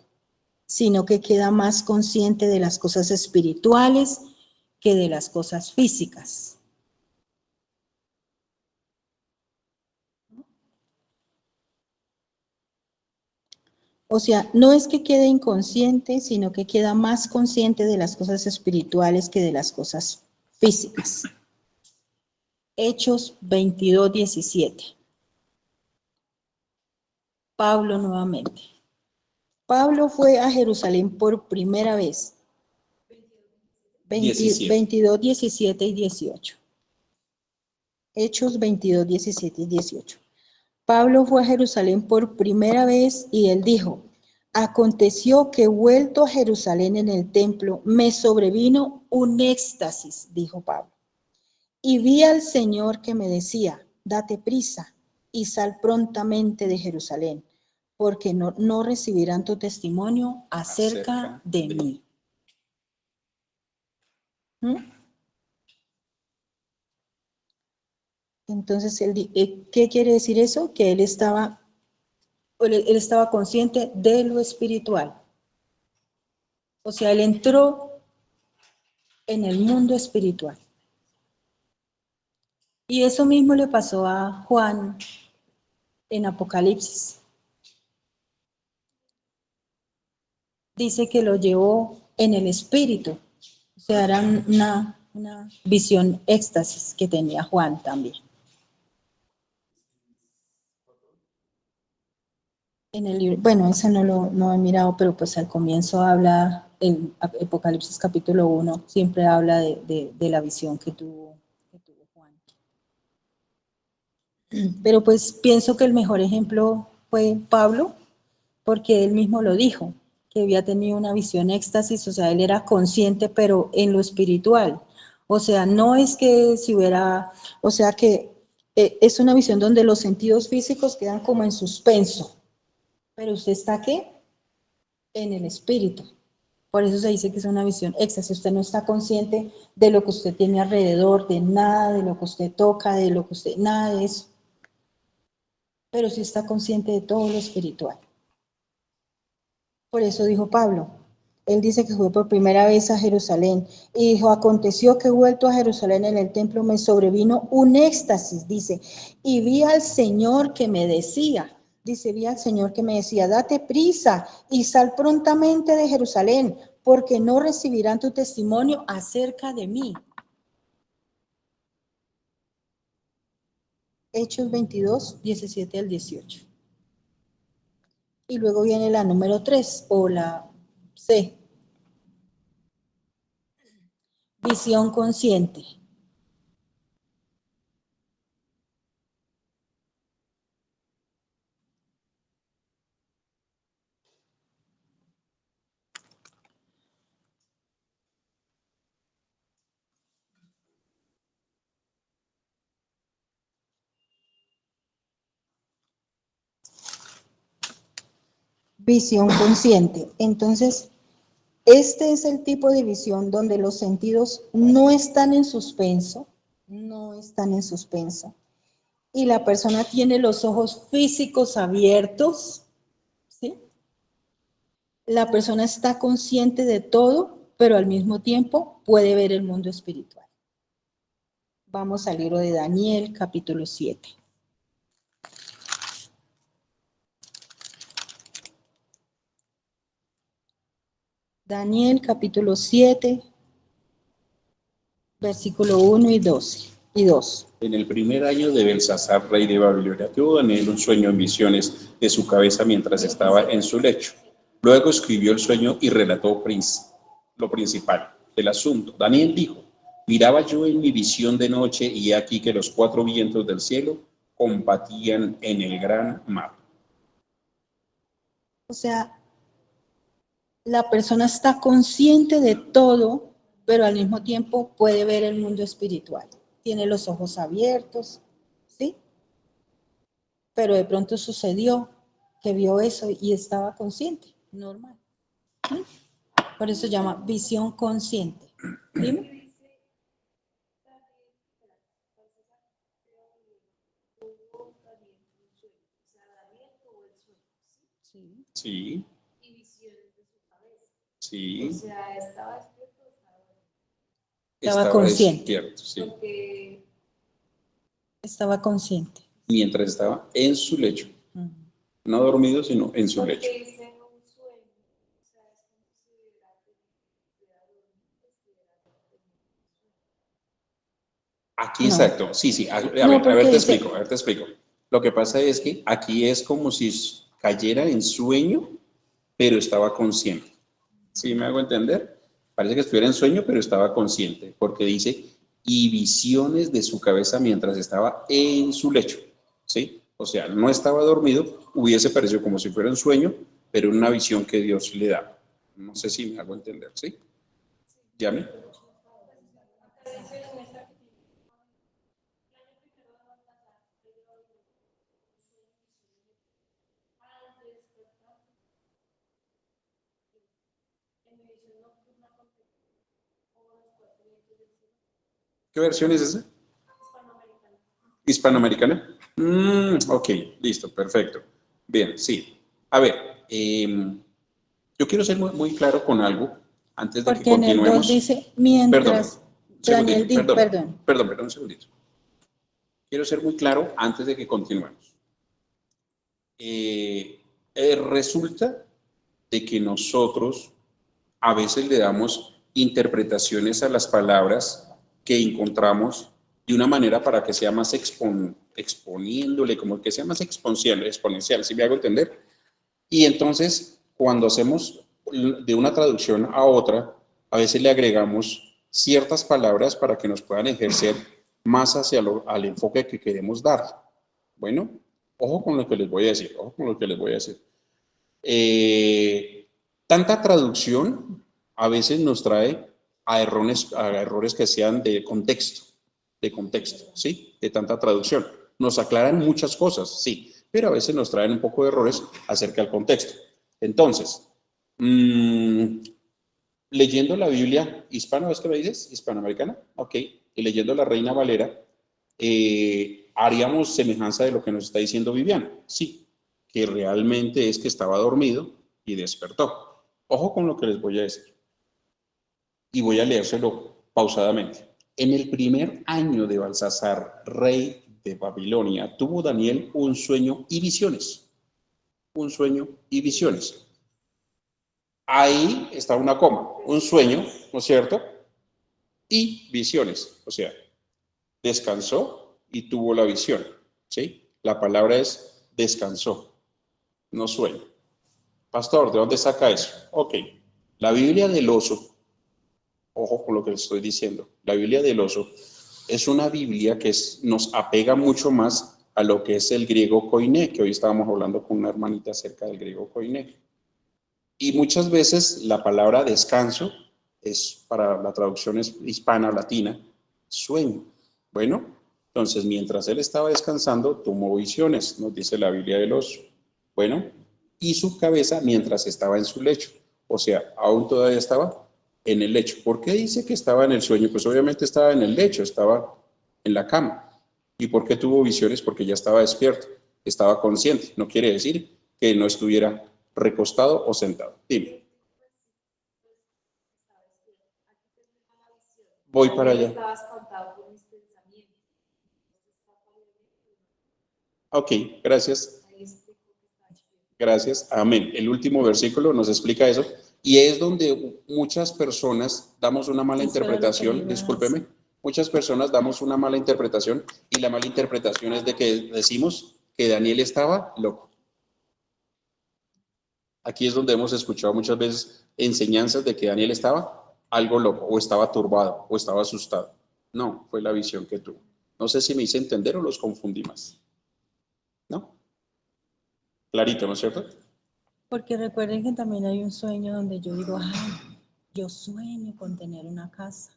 Speaker 2: sino que queda más consciente de las cosas espirituales que de las cosas físicas. O sea, no es que quede inconsciente, sino que queda más consciente de las cosas espirituales que de las cosas físicas. Hechos 22:17. Pablo nuevamente. Pablo fue a Jerusalén por primera vez. 22, 17 y 18. Hechos 22, 17 y 18. Pablo fue a Jerusalén por primera vez y él dijo, aconteció que vuelto a Jerusalén en el templo, me sobrevino un éxtasis, dijo Pablo. Y vi al Señor que me decía, date prisa y sal prontamente de Jerusalén, porque no recibirán tu testimonio acerca de mí. ¿Mm? Entonces, ¿qué quiere decir eso? Que él estaba consciente de lo espiritual. O sea, él entró en el mundo espiritual. Y eso mismo le pasó a Juan en Apocalipsis. Dice que lo llevó en el espíritu. O sea, era una visión éxtasis que tenía Juan también. En el libro, bueno, ese no he mirado, pero pues al comienzo habla, en Apocalipsis capítulo 1, siempre habla de la visión que tuvo Juan. Pero pues pienso que el mejor ejemplo fue Pablo, porque él mismo lo dijo, que había tenido una visión éxtasis, o sea, él era consciente, pero en lo espiritual. O sea, no es que si hubiera, o sea, que es una visión donde los sentidos físicos quedan como en suspenso, pero usted está ¿qué? En el espíritu. Por eso se dice que es una visión éxtasis. Usted no está consciente de lo que usted tiene alrededor, de nada, de lo que usted toca, de lo que usted, nada de eso. Pero sí está consciente de todo lo espiritual. Por eso dijo Pablo, él dice que fue por primera vez a Jerusalén y dijo, aconteció que vuelto a Jerusalén en el templo me sobrevino un éxtasis, dice, y vi al Señor que me decía, dice, vi al Señor que me decía, date prisa y sal prontamente de Jerusalén, porque no recibirán tu testimonio acerca de mí. Hechos 22, 17 al 18. Y luego viene la número 3 o la C. Visión consciente. Visión consciente. Entonces, este es el tipo de visión donde los sentidos no están en suspenso, no están en suspenso, y la persona tiene los ojos físicos abiertos, ¿sí? La persona está consciente de todo, pero al mismo tiempo puede ver el mundo espiritual. Vamos al libro de Daniel, capítulo 7. Daniel, capítulo 7. Versículo 1 y 12 y 2.
Speaker 1: En el primer año de Belsasar, rey de Babilonia, tuvo Daniel un sueño en visiones de su cabeza mientras estaba en su lecho. Luego escribió el sueño y relató lo principal del asunto. Daniel dijo: miraba yo en mi visión de noche y he aquí que los cuatro vientos del cielo combatían en el gran mar.
Speaker 2: O sea, la persona está consciente de todo, pero al mismo tiempo puede ver el mundo espiritual. Tiene los ojos abiertos, ¿sí? Pero de pronto sucedió que vio eso y estaba consciente, normal. ¿Sí? Por eso se llama visión consciente. ¿Dime? Sí.
Speaker 1: Sí, sí.
Speaker 3: O sea, estaba despierto.
Speaker 2: Estaba consciente.
Speaker 1: Despierto, sí.
Speaker 2: Estaba consciente.
Speaker 1: Mientras estaba en su lecho.
Speaker 2: Uh-huh.
Speaker 1: No dormido, sino en su lecho. Aquí,
Speaker 2: No.
Speaker 1: exacto, sí, sí, a
Speaker 2: No,
Speaker 1: ver,
Speaker 2: porque dice-
Speaker 1: a ver, te explico. Lo que pasa es que aquí es como si cayera en sueño, pero estaba consciente. ¿Sí me hago entender? Parece que estuviera en sueño, pero estaba consciente, porque dice, y visiones de su cabeza mientras estaba en su lecho, ¿sí? O sea, no estaba dormido, hubiese parecido como si fuera un sueño, pero una visión que Dios le da. No sé si me hago entender, ¿sí? ¿Llame? ¿Qué versión es esa? ¿Hispanoamericana? Ok, listo, perfecto. Bien, sí. A ver, yo quiero ser muy claro con algo antes de que
Speaker 2: Porque en el 2
Speaker 1: continuemos.
Speaker 2: dice,
Speaker 1: Perdón,
Speaker 2: mientras
Speaker 1: un
Speaker 2: Daniel,
Speaker 1: segundito,
Speaker 2: perdón.
Speaker 1: perdón, un segundito. Quiero ser muy claro antes de que continuemos. Resulta de que nosotros a veces le damos interpretaciones a las palabras que encontramos de una manera para que sea más exponiéndole, como que sea más exponencial, ¿sí me hago entender? Y entonces, cuando hacemos de una traducción a otra, a veces le agregamos ciertas palabras para que nos puedan ejercer más hacia al enfoque que queremos dar. Bueno, ojo con lo que les voy a decir, ojo con lo que les voy a decir. Tanta traducción a veces nos trae a errores que sean de contexto, ¿sí? De tanta traducción. Nos aclaran muchas cosas, sí, pero a veces nos traen un poco de errores acerca del contexto. Entonces, leyendo la Biblia hispana, ¿ves que me dices? Hispanoamericana, ok, y leyendo la Reina Valera, haríamos semejanza de lo que nos está diciendo Viviana, sí, que realmente es que estaba dormido y despertó. Ojo con lo que les voy a decir, y voy a leérselo pausadamente. En el primer año de Balsasar, rey de Babilonia, tuvo Daniel un sueño y visiones. Un sueño y visiones. Ahí está una coma, un sueño, ¿no es cierto? Y visiones, o sea, descansó y tuvo la visión, ¿sí? La palabra es descansó, no sueño. Pastor, ¿de dónde saca eso? Ok, la Biblia del oso, ojo con lo que les estoy diciendo, la Biblia del oso es una Biblia que nos apega mucho más a lo que es el griego koiné, que hoy estábamos hablando con una hermanita acerca del griego koiné. Y muchas veces la palabra descanso es, para la traducción hispana, latina, sueño. Bueno, entonces mientras él estaba descansando, tomó visiones, nos dice la Biblia del oso. Bueno, y su cabeza mientras estaba en su lecho. O sea, aún todavía estaba en el lecho. ¿Por qué dice que estaba en el sueño? Pues obviamente estaba en el lecho, estaba en la cama. ¿Y por qué tuvo visiones? Porque ya estaba despierto, estaba consciente. No quiere decir que no estuviera recostado o sentado. Dime. Voy para allá. Ok, gracias. Gracias. Amén. El último versículo nos explica eso. Y es donde muchas personas damos una mala
Speaker 2: Eso era lo que le
Speaker 1: interpretación,
Speaker 2: iba a
Speaker 1: discúlpeme, muchas personas damos una mala interpretación y la mala interpretación es de que decimos que Daniel estaba loco. Aquí es donde hemos escuchado muchas veces enseñanzas de que Daniel estaba algo loco, o estaba turbado, o estaba asustado. No, fue la visión que tuvo. No sé si me hice entender o los confundí más. ¿No? Clarito, ¿no es cierto?
Speaker 2: Porque recuerden que también hay un sueño donde yo digo, ay, yo sueño con tener una casa.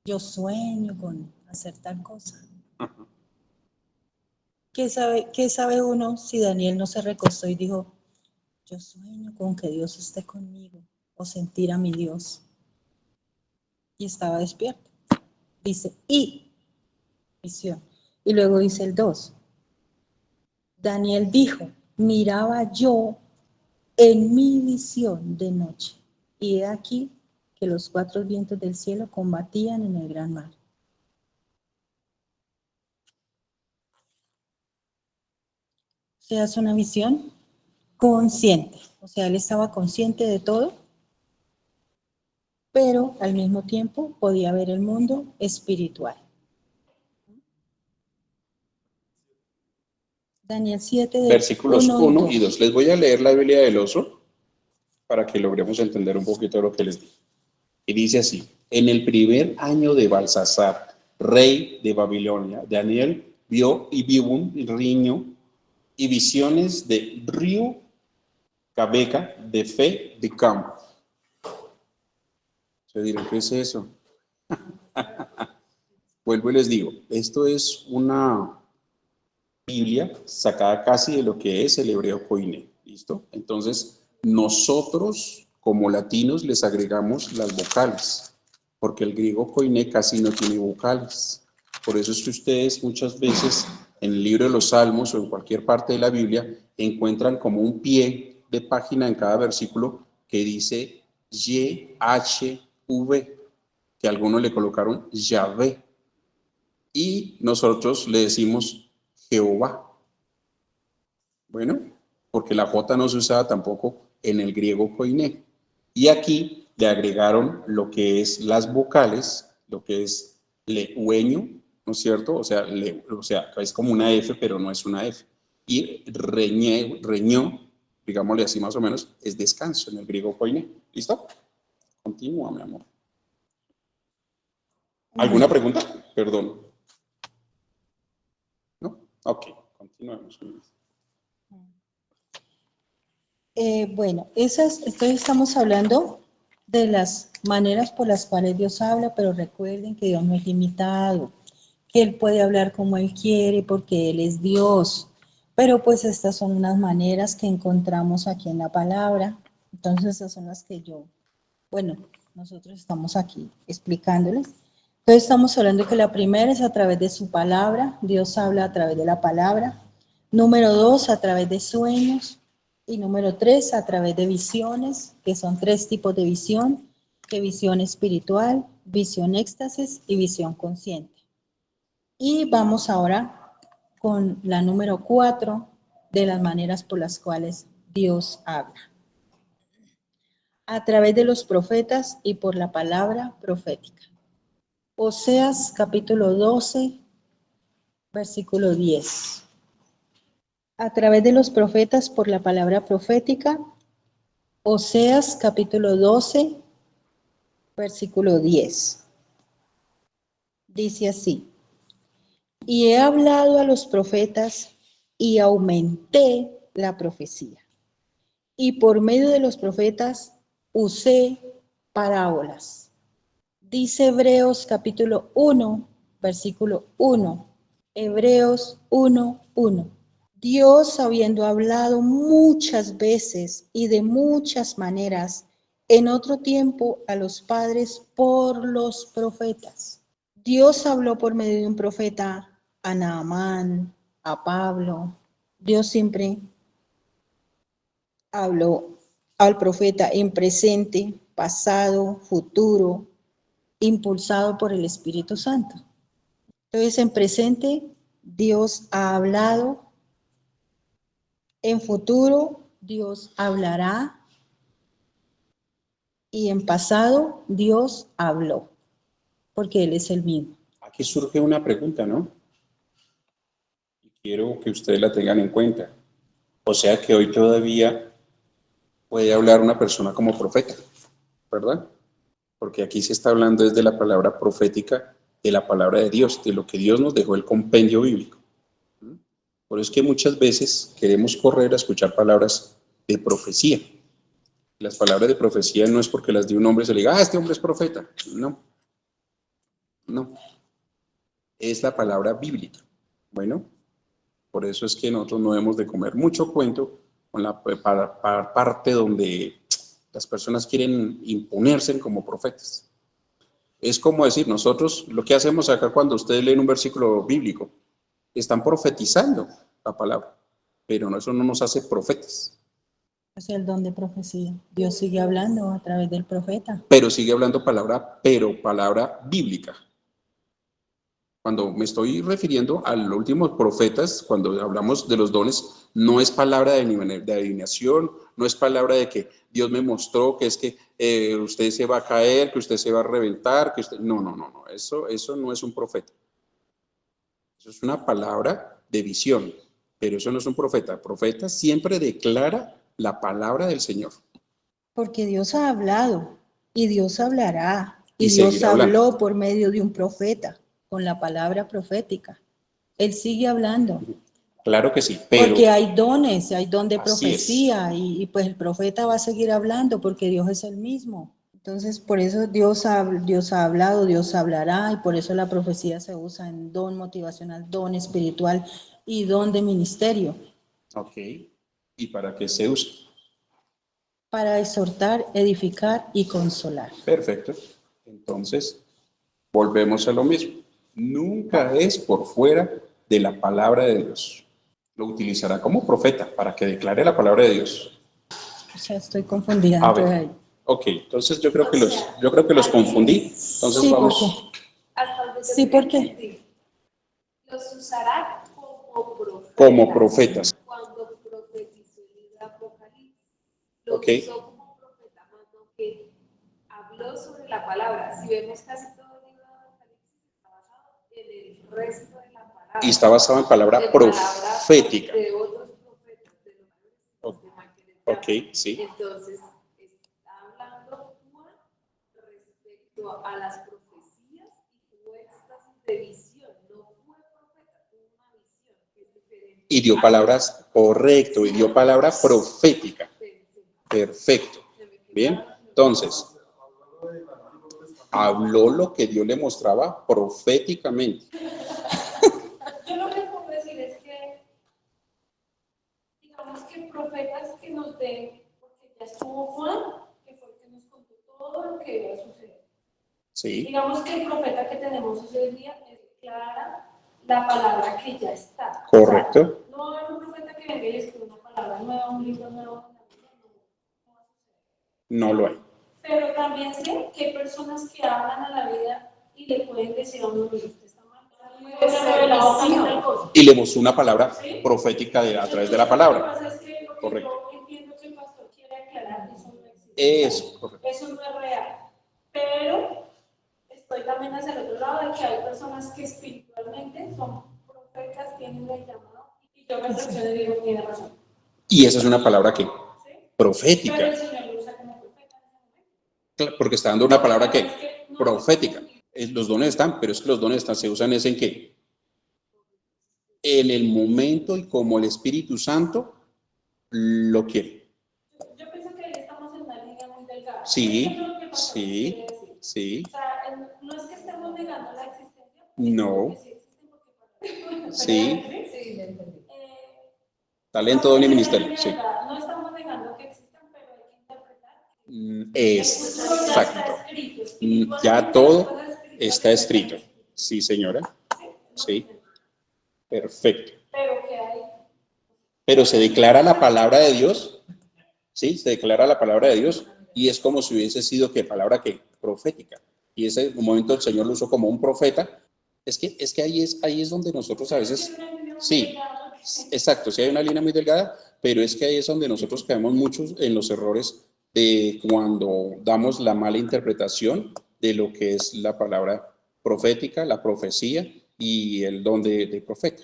Speaker 2: Yo sueño con hacer tal cosa. Qué sabe uno si Daniel no se recostó y dijo, yo sueño con que Dios esté conmigo o sentir a mi Dios? Y estaba despierto. Dice, y visión. Y luego dice el 2. Daniel dijo, miraba yo en mi visión de noche, y he aquí que los 4 vientos del cielo combatían en el gran mar. O sea, es una visión consciente. O sea, él estaba consciente de todo, pero al mismo tiempo podía ver el mundo espiritual. Daniel 7, del
Speaker 1: Versículos
Speaker 2: 1 y
Speaker 1: 1 y
Speaker 2: 2.
Speaker 1: 2. Les voy a leer la Biblia del oso para que logremos entender un poquito lo que les digo. Y dice así, en el primer año de Balsasar, rey de Babilonia, Daniel vio un riño y visiones de río Cabeca, de fe, de campo. Se dirán, ¿qué es eso? Vuelvo y les digo, esto es una Biblia sacada casi de lo que es el hebreo koiné, ¿listo? Entonces, nosotros como latinos les agregamos las vocales, porque el griego koiné casi no tiene vocales. Por eso es que ustedes muchas veces en el libro de los Salmos o en cualquier parte de la Biblia encuentran como un pie de página en cada versículo que dice YHV, que algunos le colocaron Yahvé, y nosotros le decimos Jehová. Bueno, porque la J no se usaba tampoco en el griego koiné. Y aquí le agregaron lo que es las vocales, lo que es legüeño, ¿no es cierto? O sea, es como una F, pero no es una F. Y reñó, digámosle así más o menos, es descanso en el griego koiné. ¿Listo? Continúa, mi amor. ¿Alguna pregunta? Perdón. ¿No? Ok, continuemos.
Speaker 2: Bueno, entonces estamos hablando de las maneras por las cuales Dios habla, pero recuerden que Dios no es limitado, que Él puede hablar como Él quiere porque Él es Dios. Pero pues estas son unas maneras que encontramos aquí en la palabra. Entonces esas son las que bueno, nosotros estamos aquí explicándoles. Entonces estamos hablando que la primera es a través de su palabra, Dios habla a través de la palabra. Número 2, a través de sueños. Y número 3, a través de visiones, que son 3 tipos de visión, que visión espiritual, visión éxtasis y visión consciente. Y vamos ahora con la número 4 de las maneras por las cuales Dios habla. A través de los profetas y por la palabra profética. Oseas capítulo 12, versículo 10. A través de los profetas por la palabra profética. Oseas capítulo 12, versículo 10. Dice así, y he hablado a los profetas y aumenté la profecía. Y por medio de los profetas usé parábolas. Dice Hebreos capítulo 1, versículo 1. Hebreos 1, 1. Dios, habiendo hablado muchas veces y de muchas maneras en otro tiempo a los padres por los profetas. Dios habló por medio de un profeta a Naamán, a Pablo. Dios siempre habló al profeta en presente, pasado, futuro, impulsado por el Espíritu Santo. Entonces, en presente, Dios ha hablado. En futuro, Dios hablará. Y en pasado, Dios habló. porque Él es el mismo.
Speaker 1: Aquí surge una pregunta, ¿no? Y quiero que ustedes la tengan en cuenta. O sea que hoy todavía puede hablar una persona como profeta, ¿verdad? Porque aquí se está hablando desde la palabra profética, de la palabra de Dios, de lo que Dios nos dejó el compendio bíblico. Por eso es que muchas veces queremos correr a escuchar palabras de profecía. Las palabras de profecía no es porque las de un hombre se le diga, este hombre es profeta. No, no. Es la palabra bíblica. Bueno, por eso es que nosotros no debemos de comer mucho cuento con la parte donde las personas quieren imponerse como profetas. Es como decir, nosotros lo que hacemos acá cuando ustedes leen un versículo bíblico, están profetizando la palabra, pero eso no nos hace profetas.
Speaker 2: Es el don de profecía. Dios sigue hablando a través del profeta.
Speaker 1: Pero sigue hablando palabra bíblica. Cuando me estoy refiriendo a los últimos profetas, cuando hablamos de los dones, no es palabra de adivinación, no es palabra de que Dios me mostró que es que usted se va a caer, que usted se va a reventar, que usted... No, eso no es un profeta. Eso es una palabra de visión, pero eso no es un profeta. El profeta siempre declara la palabra del Señor.
Speaker 2: Porque Dios ha hablado y Dios hablará.
Speaker 1: Y
Speaker 2: Y Dios
Speaker 1: seguirá hablando.
Speaker 2: habló por medio de un profeta, con la palabra profética. Él sigue hablando.
Speaker 1: Claro que sí, pero...
Speaker 2: Porque hay dones, hay don de
Speaker 1: Así
Speaker 2: profecía y pues el profeta va a seguir hablando porque Dios es el mismo. Entonces, por eso Dios ha hablado, Dios hablará y por eso la profecía se usa en don motivacional, don espiritual y don de ministerio.
Speaker 1: Ok. ¿Y para qué se usa?
Speaker 2: Para exhortar, edificar y consolar.
Speaker 1: Perfecto. Entonces, volvemos a lo mismo. Nunca es por fuera de la palabra de Dios. Lo utilizará como profeta para que declare la palabra de Dios.
Speaker 2: O sea, estoy confundida.
Speaker 1: A ver. Ok, entonces yo creo que los confundí. Entonces
Speaker 2: Sí,
Speaker 1: vamos.
Speaker 2: ¿por qué?
Speaker 3: Hasta donde yo
Speaker 2: Sí, ¿por qué?
Speaker 3: entendí, los usará como profetas.
Speaker 1: Como profetas.
Speaker 3: Cuando profetizó el libro de Apocalipsis, lo
Speaker 1: Ok.
Speaker 3: usó como profeta, más no que habló sobre la palabra. Si vemos casi todo el libro de Apocalipsis está basado en el resto de la palabra.
Speaker 1: Y está basado en palabra profética.
Speaker 3: De otros profetas, de los
Speaker 1: Ok, sí.
Speaker 3: Entonces, está hablando Juan respecto a las profecías y tuvo éxtasis de visión. No fue profeta, tuvo una visión que es diferente.
Speaker 1: Y dio palabras, correcto, y dio palabra profética. Perfecto. Bien, entonces, habló lo que Dios le mostraba proféticamente.
Speaker 3: Yo lo que puedo decir es que, digamos que profetas que nos den, porque ya estuvo Juan, que fue el que nos contó todo lo que iba a suceder.
Speaker 1: Sí.
Speaker 3: Digamos que el profeta que tenemos hoy en día es clara la palabra que ya está.
Speaker 1: Correcto.
Speaker 3: O sea, no es un profeta que venga y escriba una palabra nueva, un libro nuevo.
Speaker 1: No lo hay.
Speaker 3: Pero también sé que hay personas que hablan a la vida y le pueden decir a uno, mire, usted está mal.
Speaker 1: Y le mostró una palabra profética a través de la palabra.
Speaker 3: Lo que pasa es que lo que
Speaker 1: correcto.
Speaker 3: yo entiendo que el pastor quiere aclarar, eso no existe.
Speaker 1: Eso, correcto.
Speaker 3: Eso no es real. Pero estoy también hacia el otro lado de que hay personas que espiritualmente son profetas, tienen el llamado, y yo reflexiono y digo, tiene razón.
Speaker 1: Y esa es una palabra que
Speaker 3: ¿Sí?
Speaker 1: profética.
Speaker 3: Pero el Señor lo usa como profeta en ese momento.
Speaker 1: Porque está dando una palabra que profética. Los dones están, pero es que los dones están, se usan es en qué? En el momento y como el Espíritu Santo lo quiere.
Speaker 3: Yo pienso que ahí estamos en una línea muy delgada.
Speaker 1: Sí, sí, sí.
Speaker 3: O sea, no es que estemos negando la existencia.
Speaker 1: No. Sí.
Speaker 3: Sí,
Speaker 1: Talento, don y ministerio. Sí.
Speaker 3: No estamos negando que existan, pero hay que interpretar.
Speaker 1: Exacto. Ya todo está escrito. Sí, señora. Sí. Perfecto.
Speaker 3: Pero ¿qué hay?
Speaker 1: Pero se declara la palabra de Dios. Sí, se declara la palabra de Dios y es como si hubiese sido que palabra que profética. Y ese momento el Señor lo usó como un profeta. Es que ahí es donde nosotros a veces, sí, exacto, sí hay una línea muy delgada, pero es que ahí es donde nosotros caemos muchos en los errores de cuando damos la mala interpretación de lo que es la palabra profética, la profecía y el don de profeta.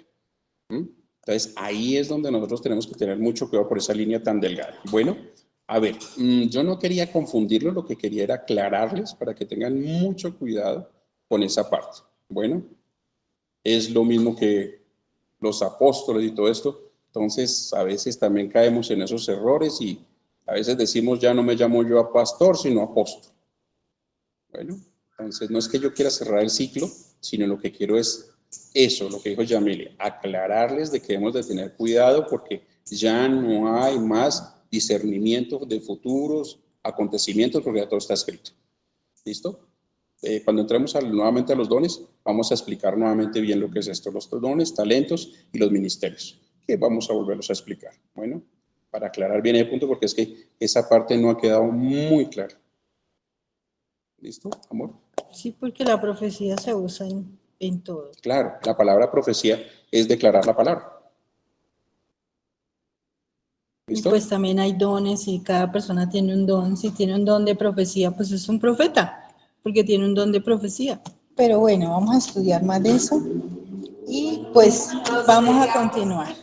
Speaker 1: ¿Mm? Entonces, ahí es donde nosotros tenemos que tener mucho cuidado por esa línea tan delgada. Bueno, a ver, yo no quería confundirlo, lo que quería era aclararles para que tengan mucho cuidado con esa parte. Bueno, es lo mismo que los apóstoles y todo esto. Entonces, a veces también caemos en esos errores y a veces decimos, ya no me llamo yo a pastor, sino apóstol. Bueno, entonces no es que yo quiera cerrar el ciclo, sino lo que quiero es eso, lo que dijo Yamile, aclararles de que debemos de tener cuidado porque ya no hay más discernimiento de futuros acontecimientos porque ya todo está escrito. ¿Listo? Cuando entremos nuevamente a los dones, vamos a explicar nuevamente bien lo que es esto, los dones, talentos y los ministerios, que vamos a volverlos a explicar. Bueno, para aclarar bien el punto, porque es que esa parte no ha quedado muy clara. ¿Listo, amor?
Speaker 2: Sí, porque la profecía se usa en todo.
Speaker 1: Claro, la palabra profecía es declarar la palabra.
Speaker 2: Y
Speaker 1: ¿Listo?
Speaker 2: pues también hay dones y cada persona tiene un don. Si tiene un don de profecía, pues es un profeta, porque tiene un don de profecía. Pero bueno, vamos a estudiar más de eso y pues vamos a continuar.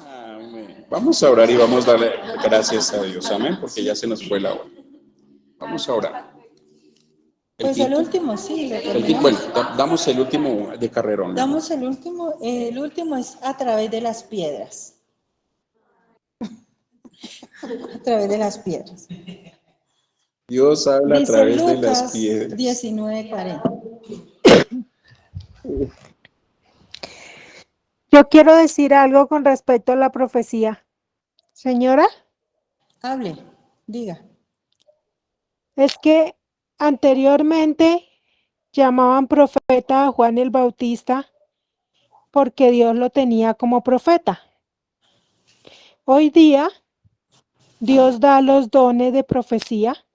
Speaker 1: Amén. Vamos a orar y vamos a darle gracias a Dios. Amén, porque ya se nos fue la hora. Vamos a orar.
Speaker 2: Pues el último, sí, lo terminamos.
Speaker 1: Bueno, damos el último de carrerón. ¿No?
Speaker 2: Damos el último es a través de las piedras. A través de las piedras.
Speaker 1: Dios habla
Speaker 2: Dice
Speaker 1: a través
Speaker 2: Lucas
Speaker 1: de las piedras.
Speaker 2: 19:40.
Speaker 4: Yo quiero decir algo con respecto a la profecía. Señora,
Speaker 2: Hable, diga.
Speaker 4: es que anteriormente llamaban profeta a Juan el Bautista porque Dios lo tenía como profeta. Hoy día, Dios da los dones de profecía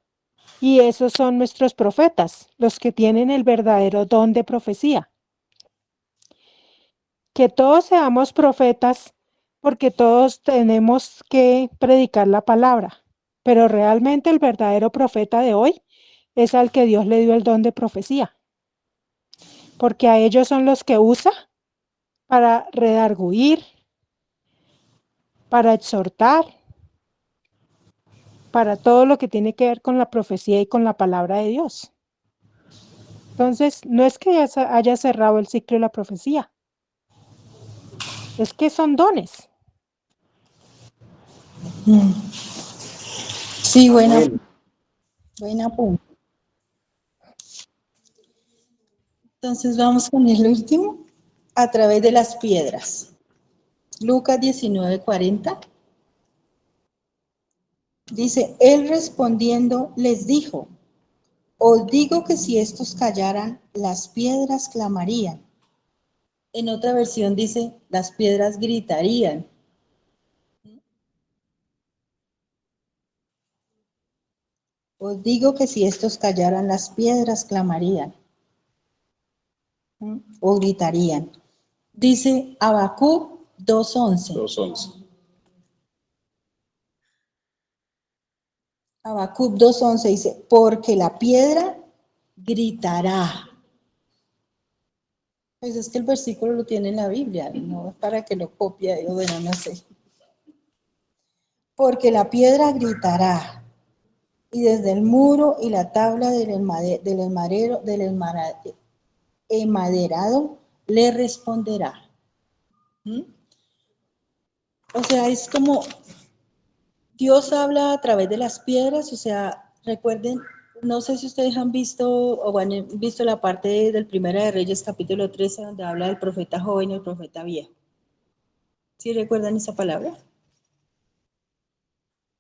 Speaker 4: y esos son nuestros profetas, los que tienen el verdadero don de profecía. Que todos seamos profetas porque todos tenemos que predicar la palabra, pero realmente el verdadero profeta de hoy es al que Dios le dio el don de profecía, porque a ellos son los que usa para redarguir, para exhortar, para todo lo que tiene que ver con la profecía y con la palabra de Dios. Entonces, no es que ya haya cerrado el ciclo de la profecía, es que son dones.
Speaker 2: Sí, buena punto. Entonces vamos con el último, a través de las piedras. Lucas 19:40. Dice, él respondiendo les dijo, os digo que si estos callaran, las piedras clamarían. En otra versión dice, las piedras gritarían. Os digo que si estos callaran, las piedras clamarían o gritarían. Dice Habacuc 2:11.
Speaker 1: 2:11.
Speaker 2: Habacuc 2:11 dice, porque la piedra gritará. Pues es que el versículo lo tiene en la Biblia, no es para que lo copie, bueno, no sé. Porque la piedra gritará, y desde el muro y la tabla del emaderado le responderá. O sea, es como Dios habla a través de las piedras, o sea, recuerden, no sé si ustedes han visto o han visto la parte del Primera de Reyes, capítulo 13, donde habla del profeta joven y el profeta viejo. ¿Sí recuerdan esa palabra?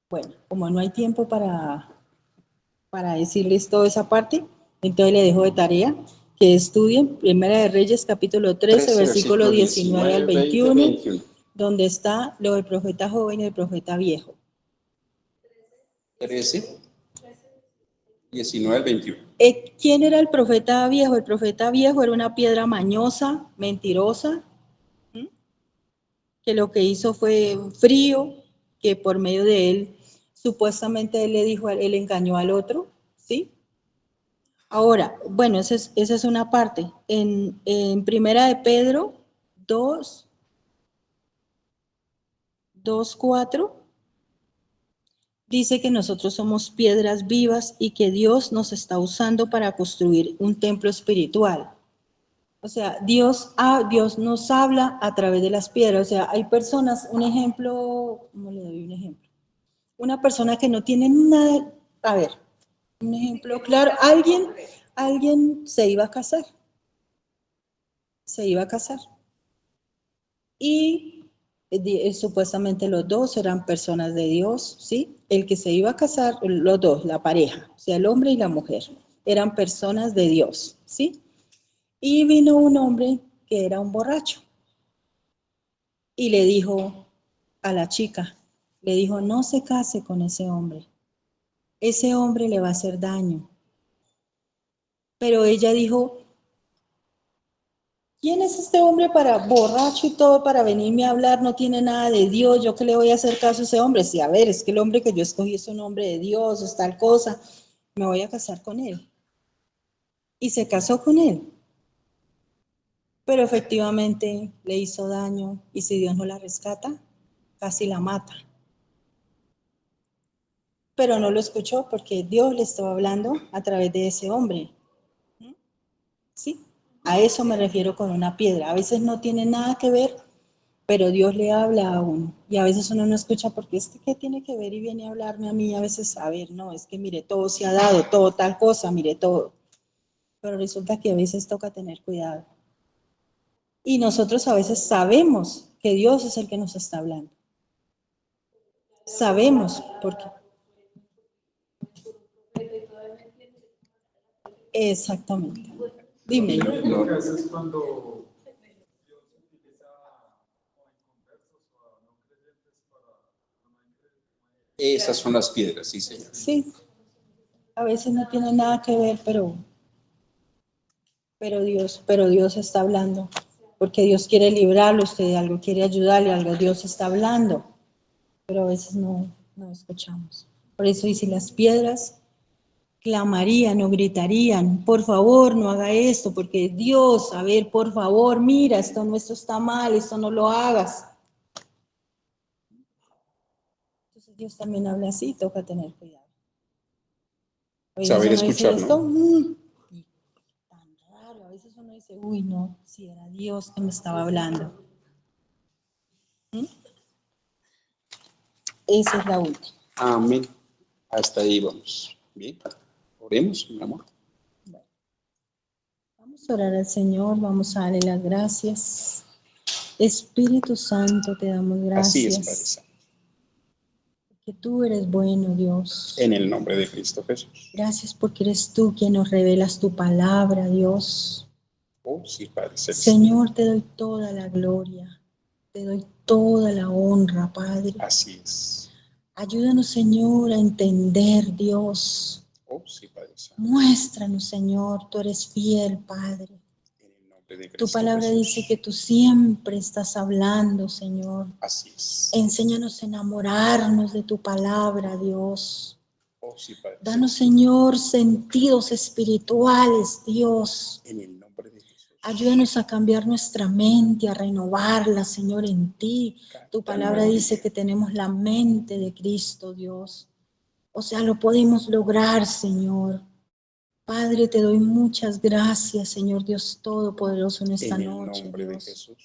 Speaker 2: Bueno, como no hay tiempo para decirles toda esa parte, entonces le dejo de tarea que estudien Primera de Reyes, capítulo 13, versículo 19 al 21, donde está lo del profeta joven y el profeta viejo.
Speaker 1: 13, 19 al 21.
Speaker 2: ¿Quién era el profeta viejo? El profeta viejo era una piedra mañosa, mentirosa, que lo que hizo fue frío, que por medio de él, supuestamente él le dijo, él engañó al otro, ¿sí? Ahora, bueno, esa es una parte. En Primera de Pedro 2:4 dice que nosotros somos piedras vivas y que Dios nos está usando para construir un templo espiritual. O sea, Dios nos habla a través de las piedras. O sea, hay personas, un ejemplo, ¿cómo le doy un ejemplo? Una persona que no tiene nada, a ver, un ejemplo claro, alguien se iba a casar, y supuestamente los dos eran personas de Dios, ¿sí? El que se iba a casar, los dos, la pareja, o sea, el hombre y la mujer, eran personas de Dios, ¿sí? Y vino un hombre que era un borracho y le dijo a la chica, le dijo, no se case con ese hombre le va a hacer daño. Pero ella dijo, ¿quién es este hombre para borracho y todo para venirme a hablar? No tiene nada de Dios, ¿yo qué le voy a hacer caso a ese hombre? Sí, a ver, es que el hombre que yo escogí es un hombre de Dios, es tal cosa, me voy a casar con él. Y se casó con él. Pero efectivamente le hizo daño y si Dios no la rescata, casi la mata. Pero no lo escuchó porque Dios le estaba hablando a través de ese hombre. ¿Sí? A eso me refiero con una piedra. A veces no tiene nada que ver, pero Dios le habla a uno. Y a veces uno no escucha porque es que ¿qué tiene que ver? Y viene a hablarme a mí a veces, a ver, no, es que mire, todo se ha dado, todo tal cosa, mire todo. Pero resulta que a veces toca tener cuidado. Y nosotros a veces sabemos que Dios es el que nos está hablando. Sabemos, porque... Exactamente. Dime.
Speaker 5: Lo que haces cuando Dios utiliza inconversos o no creyentes para
Speaker 1: Esas son las piedras, sí, señor.
Speaker 2: Sí, a veces no tiene nada que ver, pero Dios está hablando, porque Dios quiere librarlo, usted de algo quiere ayudarle, algo Dios está hablando, pero a veces no escuchamos. Por eso dice, las piedras clamarían o gritarían, por favor, no haga esto, porque Dios, a ver, por favor, mira, esto está mal, esto no lo hagas. Entonces Dios también habla así, toca tener cuidado. A veces
Speaker 1: Saber
Speaker 2: uno dice
Speaker 1: escuchar,
Speaker 2: esto,
Speaker 1: ¿no?
Speaker 2: y tan raro, a veces uno dice, uy, no, si era Dios que me estaba hablando. Esa es la última.
Speaker 1: Amén. Hasta ahí vamos. Bien. Oremos, mi amor.
Speaker 2: Bueno, vamos a orar al Señor, vamos a darle las gracias. Espíritu Santo, te damos
Speaker 1: Así es, Padre
Speaker 2: gracias,
Speaker 1: Santo.
Speaker 2: que tú eres bueno, Dios.
Speaker 1: En el nombre de Cristo Jesús.
Speaker 2: Gracias porque eres tú quien nos revelas tu palabra, Dios.
Speaker 1: Oh, sí, Padre Celestial.
Speaker 2: Señor, te doy toda la gloria, te doy toda la honra, Padre.
Speaker 1: Así es.
Speaker 2: Ayúdanos, Señor, a entender, Dios.
Speaker 1: Oh, sí, Padre Santo.
Speaker 2: Muéstranos, Señor, tú eres fiel, Padre.
Speaker 1: En el nombre de
Speaker 2: Tu
Speaker 1: Cristo
Speaker 2: palabra
Speaker 1: Jesús.
Speaker 2: dice que tú siempre estás hablando, Señor.
Speaker 1: Así es.
Speaker 2: Enséñanos a enamorarnos de tu palabra, Dios.
Speaker 1: Oh, sí, Padre
Speaker 2: Danos,
Speaker 1: Celestial.
Speaker 2: Señor, sentidos espirituales, Dios.
Speaker 1: En el nombre de Jesús.
Speaker 2: Ayúdanos a cambiar nuestra mente, a renovarla, Señor, en ti. Tu palabra dice que tenemos la mente de Cristo, Dios. O sea, lo podemos lograr, Señor. Padre, te doy muchas gracias, Señor Dios Todopoderoso, en esta
Speaker 1: En el
Speaker 2: noche,
Speaker 1: nombre de
Speaker 2: Dios.
Speaker 1: Jesús.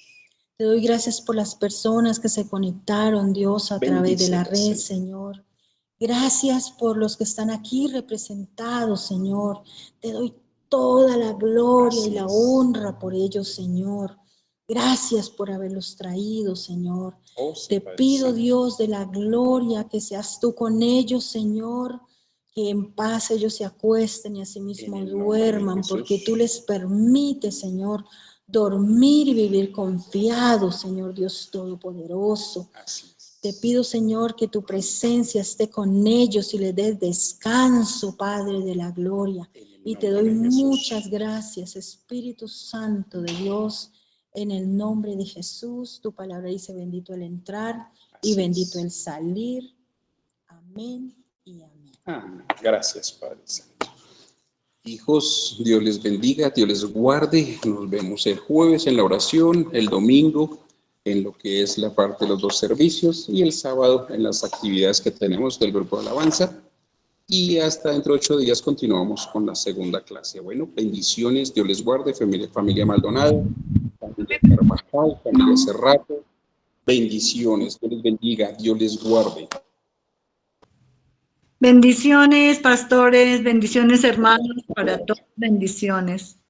Speaker 2: Te doy gracias por las personas que se conectaron, Dios, a través de la red, Señor. Gracias por los que están aquí representados, Señor. Te doy toda la gloria y la honra por ellos, Señor. Gracias por haberlos traído, Señor.
Speaker 1: Oh, sí,
Speaker 2: Te
Speaker 1: Padre
Speaker 2: pido,
Speaker 1: Santo.
Speaker 2: Dios, de la gloria, que seas tú con ellos, Señor. Que en paz ellos se acuesten y asimismo
Speaker 1: En el nombre de
Speaker 2: duerman,
Speaker 1: Jesús.
Speaker 2: porque tú les permites, Señor, dormir y vivir confiados, Señor Dios Todopoderoso.
Speaker 1: Así es.
Speaker 2: Te pido, Señor, que tu presencia esté con ellos y les des descanso, Padre de la gloria. Y te doy muchas gracias, Espíritu Santo de Dios, en el nombre de Jesús. Tu palabra dice, bendito el entrar y bendito el salir. Amén y amén.
Speaker 1: Amén. Gracias, Padre Santo. Hijos, Dios les bendiga, Dios les guarde. Nos vemos el jueves en la oración, el domingo en lo que es la parte de los 2 servicios y el sábado en las actividades que tenemos del grupo de alabanza. Y hasta dentro de 8 días continuamos con la segunda clase. Bueno, bendiciones, Dios les guarde, familia Maldonado, familia Carvajal, familia Cerrato. Bendiciones, Dios les bendiga, Dios les guarde.
Speaker 6: Bendiciones, pastores, bendiciones, hermanos, para todos, bendiciones.